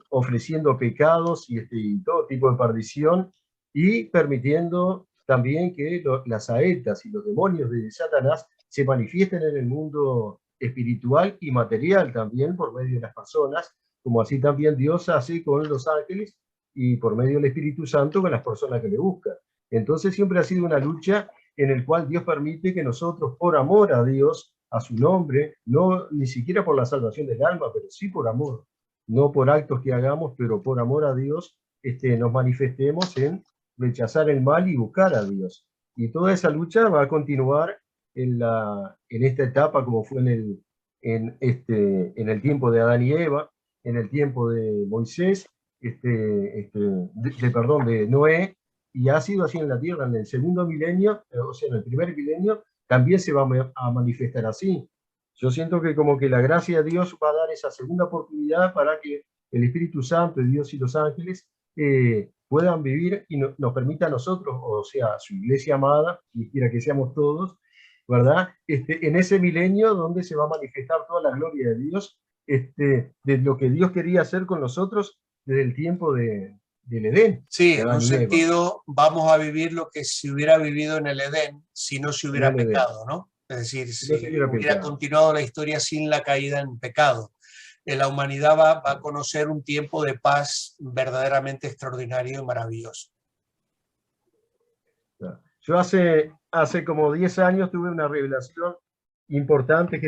ofreciendo pecados y todo tipo de perdición, y permitiendo también que las saetas y los demonios de Satanás se manifiesten en el mundo espiritual y material también por medio de las personas, como así también Dios hace con los ángeles y por medio del Espíritu Santo con las personas que le buscan. Entonces siempre ha sido una lucha en el cual Dios permite que nosotros, por amor a Dios, a su nombre, no ni siquiera por la salvación del alma, pero sí por amor, no por actos que hagamos, pero por amor a Dios, nos manifestemos en rechazar el mal y buscar a Dios. Y toda esa lucha va a continuar en esta etapa, como fue en el tiempo de Adán y Eva, en el tiempo de Moisés, de Noé, y ha sido así en la tierra. En el segundo milenio, o sea, en el primer milenio, también se va a manifestar así. Yo siento que como que la gracia de Dios va a dar esa segunda oportunidad para que el Espíritu Santo, Dios y los ángeles puedan vivir y nos permita a nosotros, o sea, a su iglesia amada, y quiera que seamos todos, ¿verdad? En ese milenio donde se va a manifestar toda la gloria de Dios, de lo que Dios quería hacer con nosotros desde el tiempo del Edén. Sí, en un sentido vamos a vivir lo que se hubiera vivido en el Edén si no se hubiera pecado, ¿no? Es decir, si hubiera continuado la historia sin la caída en pecado. La humanidad va a conocer un tiempo de paz verdaderamente extraordinario y maravilloso. Yo hace como 10 años tuve una revelación importante, que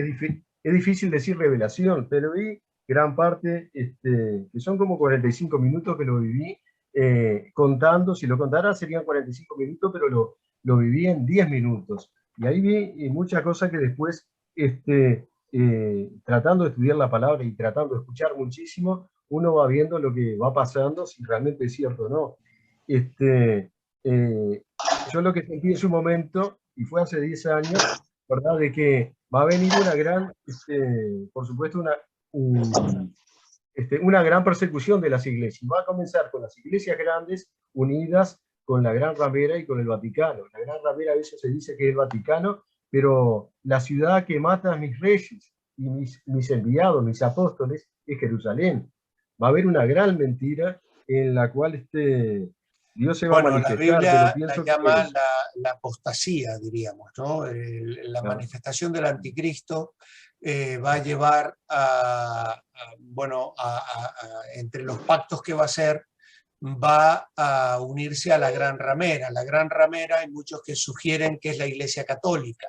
es difícil decir revelación, pero vi gran parte, que son como 45 minutos que lo viví, contando, si lo contara serían 45 minutos, pero lo viví en 10 minutos. Y ahí vi muchas cosas que después, tratando de estudiar la palabra y tratando de escuchar muchísimo, uno va viendo lo que va pasando, si realmente es cierto o no. Yo lo que sentí en su momento, y fue hace 10 años, ¿verdad?, de que va a venir una gran, por supuesto, una gran persecución de las iglesias. Va a comenzar con las iglesias grandes unidas con la Gran Ramera y con el Vaticano. La Gran Ramera a veces se dice que es el Vaticano, pero la ciudad que mata a mis reyes y mis enviados, mis apóstoles, es Jerusalén. Va a haber una gran mentira en la cual Dios se va a manifestar. La Biblia la llama la apostasía, diríamos, ¿no? La manifestación del anticristo va a llevar entre los pactos que va a hacer, va a unirse a la Gran Ramera. La Gran Ramera hay muchos que sugieren que es la Iglesia Católica.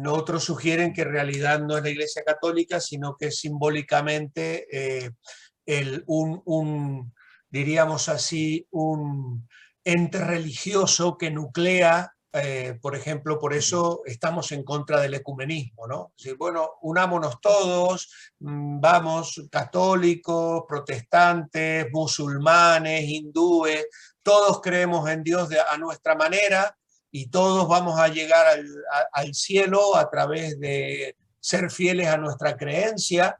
Otros sugieren que en realidad no es la Iglesia Católica, sino que es simbólicamente diríamos así, un ente religioso que nuclea, por ejemplo, por eso estamos en contra del ecumenismo, ¿no? Es decir, bueno, unámonos todos, vamos, católicos, protestantes, musulmanes, hindúes, todos creemos en Dios a nuestra manera y todos vamos a llegar al cielo a través de ser fieles a nuestra creencia.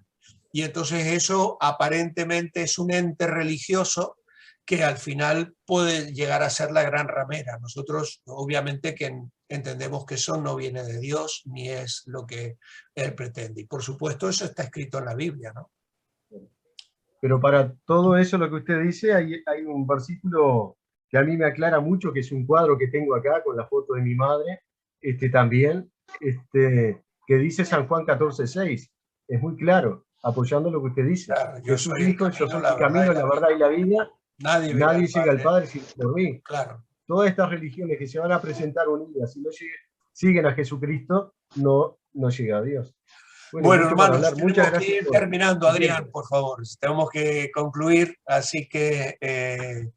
Y entonces eso aparentemente es un ente religioso que al final puede llegar a ser la Gran Ramera. Nosotros obviamente que entendemos que eso no viene de Dios ni es lo que Él pretende. Y por supuesto eso está escrito en la Biblia, ¿no? Pero para todo eso lo que usted dice, hay un versículo que a mí me aclara mucho, que es un cuadro que tengo acá con la foto de mi madre, también, que dice San Juan 14:6. Es muy claro, apoyando lo que usted dice. Claro, yo soy el camino, la verdad y la vida. Nadie llega al Padre sin por mí. Claro. Todas estas religiones que se van a presentar unidas, si no siguen a Jesucristo, no llega a Dios. Bueno, hermanos, muchas gracias. Que ir terminando, Adrián, por favor. Tenemos que concluir, así que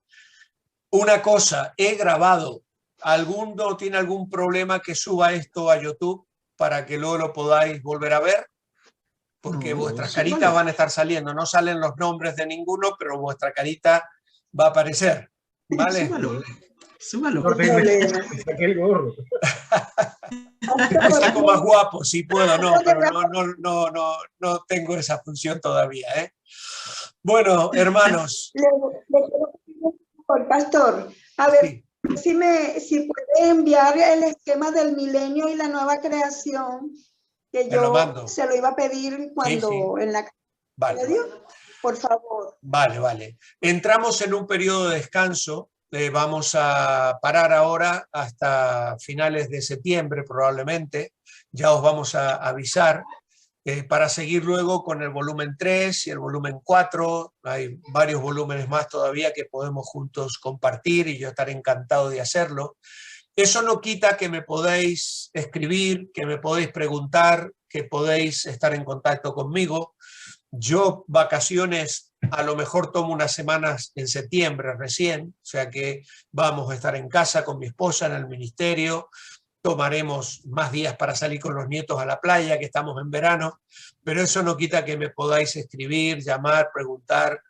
una cosa, he grabado. ¿Alguno tiene algún problema que suba esto a YouTube para que luego lo podáis volver a ver? Porque vuestras caritas van a estar saliendo. No salen los nombres de ninguno, pero vuestra carita va a aparecer. ¿Vale? Súbalo. No saqué el gorro. Me saco más guapo, si puedo, no, pero no tengo esa función todavía, ¿eh? Bueno, hermanos. Pastor, a ver, sí. si puede enviar el esquema del milenio y la nueva creación, que yo se lo iba a pedir cuando en la vale. Por favor. Vale. Entramos en un periodo de descanso. Vamos a parar ahora hasta finales de septiembre probablemente. Ya os vamos a avisar. para seguir luego con el volumen 3 y el volumen 4. Hay varios volúmenes más todavía que podemos juntos compartir y yo estaré encantado de hacerlo. Eso no quita que me podéis escribir, que me podéis preguntar, que podéis estar en contacto conmigo. Yo vacaciones a lo mejor tomo unas semanas en septiembre recién, o sea que vamos a estar en casa con mi esposa en el ministerio. Tomaremos más días para salir con los nietos a la playa, que estamos en verano, pero eso no quita que me podáis escribir, llamar, preguntar,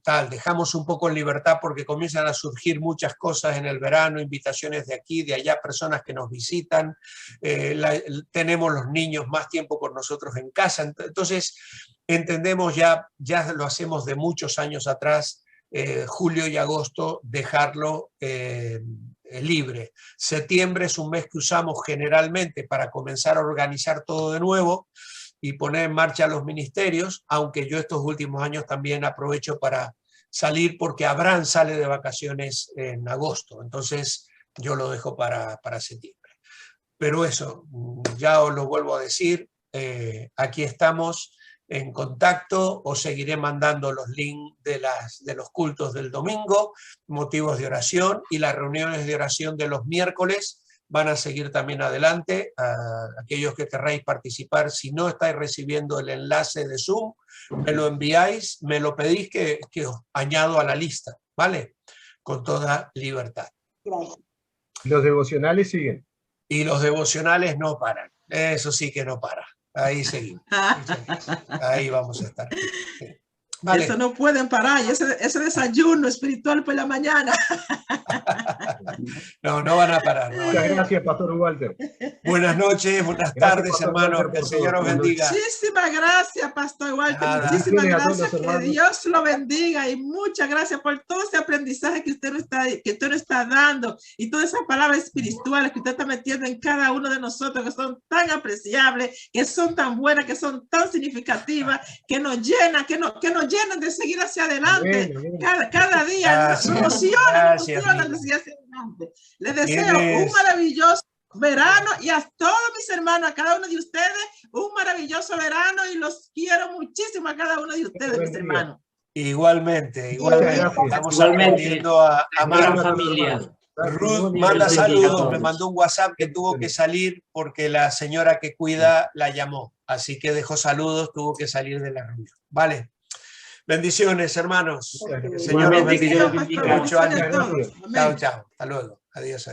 tal. Dejamos un poco en libertad porque comienzan a surgir muchas cosas en el verano, invitaciones de aquí, de allá, personas que nos visitan, tenemos los niños más tiempo con nosotros en casa, entonces entendemos ya lo hacemos de muchos años atrás, julio y agosto, dejarlo libre. Septiembre es un mes que usamos generalmente para comenzar a organizar todo de nuevo y poner en marcha los ministerios, aunque yo estos últimos años también aprovecho para salir porque Abraham sale de vacaciones en agosto, entonces yo lo dejo para septiembre. Pero eso, ya os lo vuelvo a decir, aquí estamos en contacto, os seguiré mandando los links de los cultos del domingo, motivos de oración, y las reuniones de oración de los miércoles van a seguir también adelante. Aquellos que querráis participar, si no estáis recibiendo el enlace de Zoom, me lo enviáis, me lo pedís que os añado a la lista, ¿vale? Con toda libertad. Los devocionales siguen. Y los devocionales no paran, eso sí que no para. Ahí seguimos. Ahí vamos a estar. Sí. Vale. Eso no pueden parar. Y ese desayuno espiritual por la mañana. No van a parar. Muchas gracias, Pastor Walter. Buenas noches, buenas tardes, hermanos. Que el Señor os bendiga. Muchísimas gracias, Pastor Walter. Muchísimas gracias. Que Dios lo bendiga. Y muchas gracias por todo ese aprendizaje que usted nos está dando. Y todas esas palabras espirituales que usted está metiendo en cada uno de nosotros, que son tan apreciables, que son tan buenas, que son tan significativas, que nos llenan, que nos llenan de seguir hacia adelante. Bien. Cada día nos emociona de seguir hacia adelante. Les deseo un maravilloso verano y a todos mis hermanos, a cada uno de ustedes, un maravilloso verano y los quiero muchísimo a cada uno de ustedes, mis hermanos. Igualmente. Estamos aprendiendo a amar a la familia. Ruth manda saludos, me mandó un WhatsApp que tuvo que salir porque la señora que cuida la llamó, así que dejó saludos, tuvo que salir de la reunión. Vale. Bendiciones, hermanos. El Señor los bendiga. Mucho ánimo. Chao. Hasta luego. Adiós.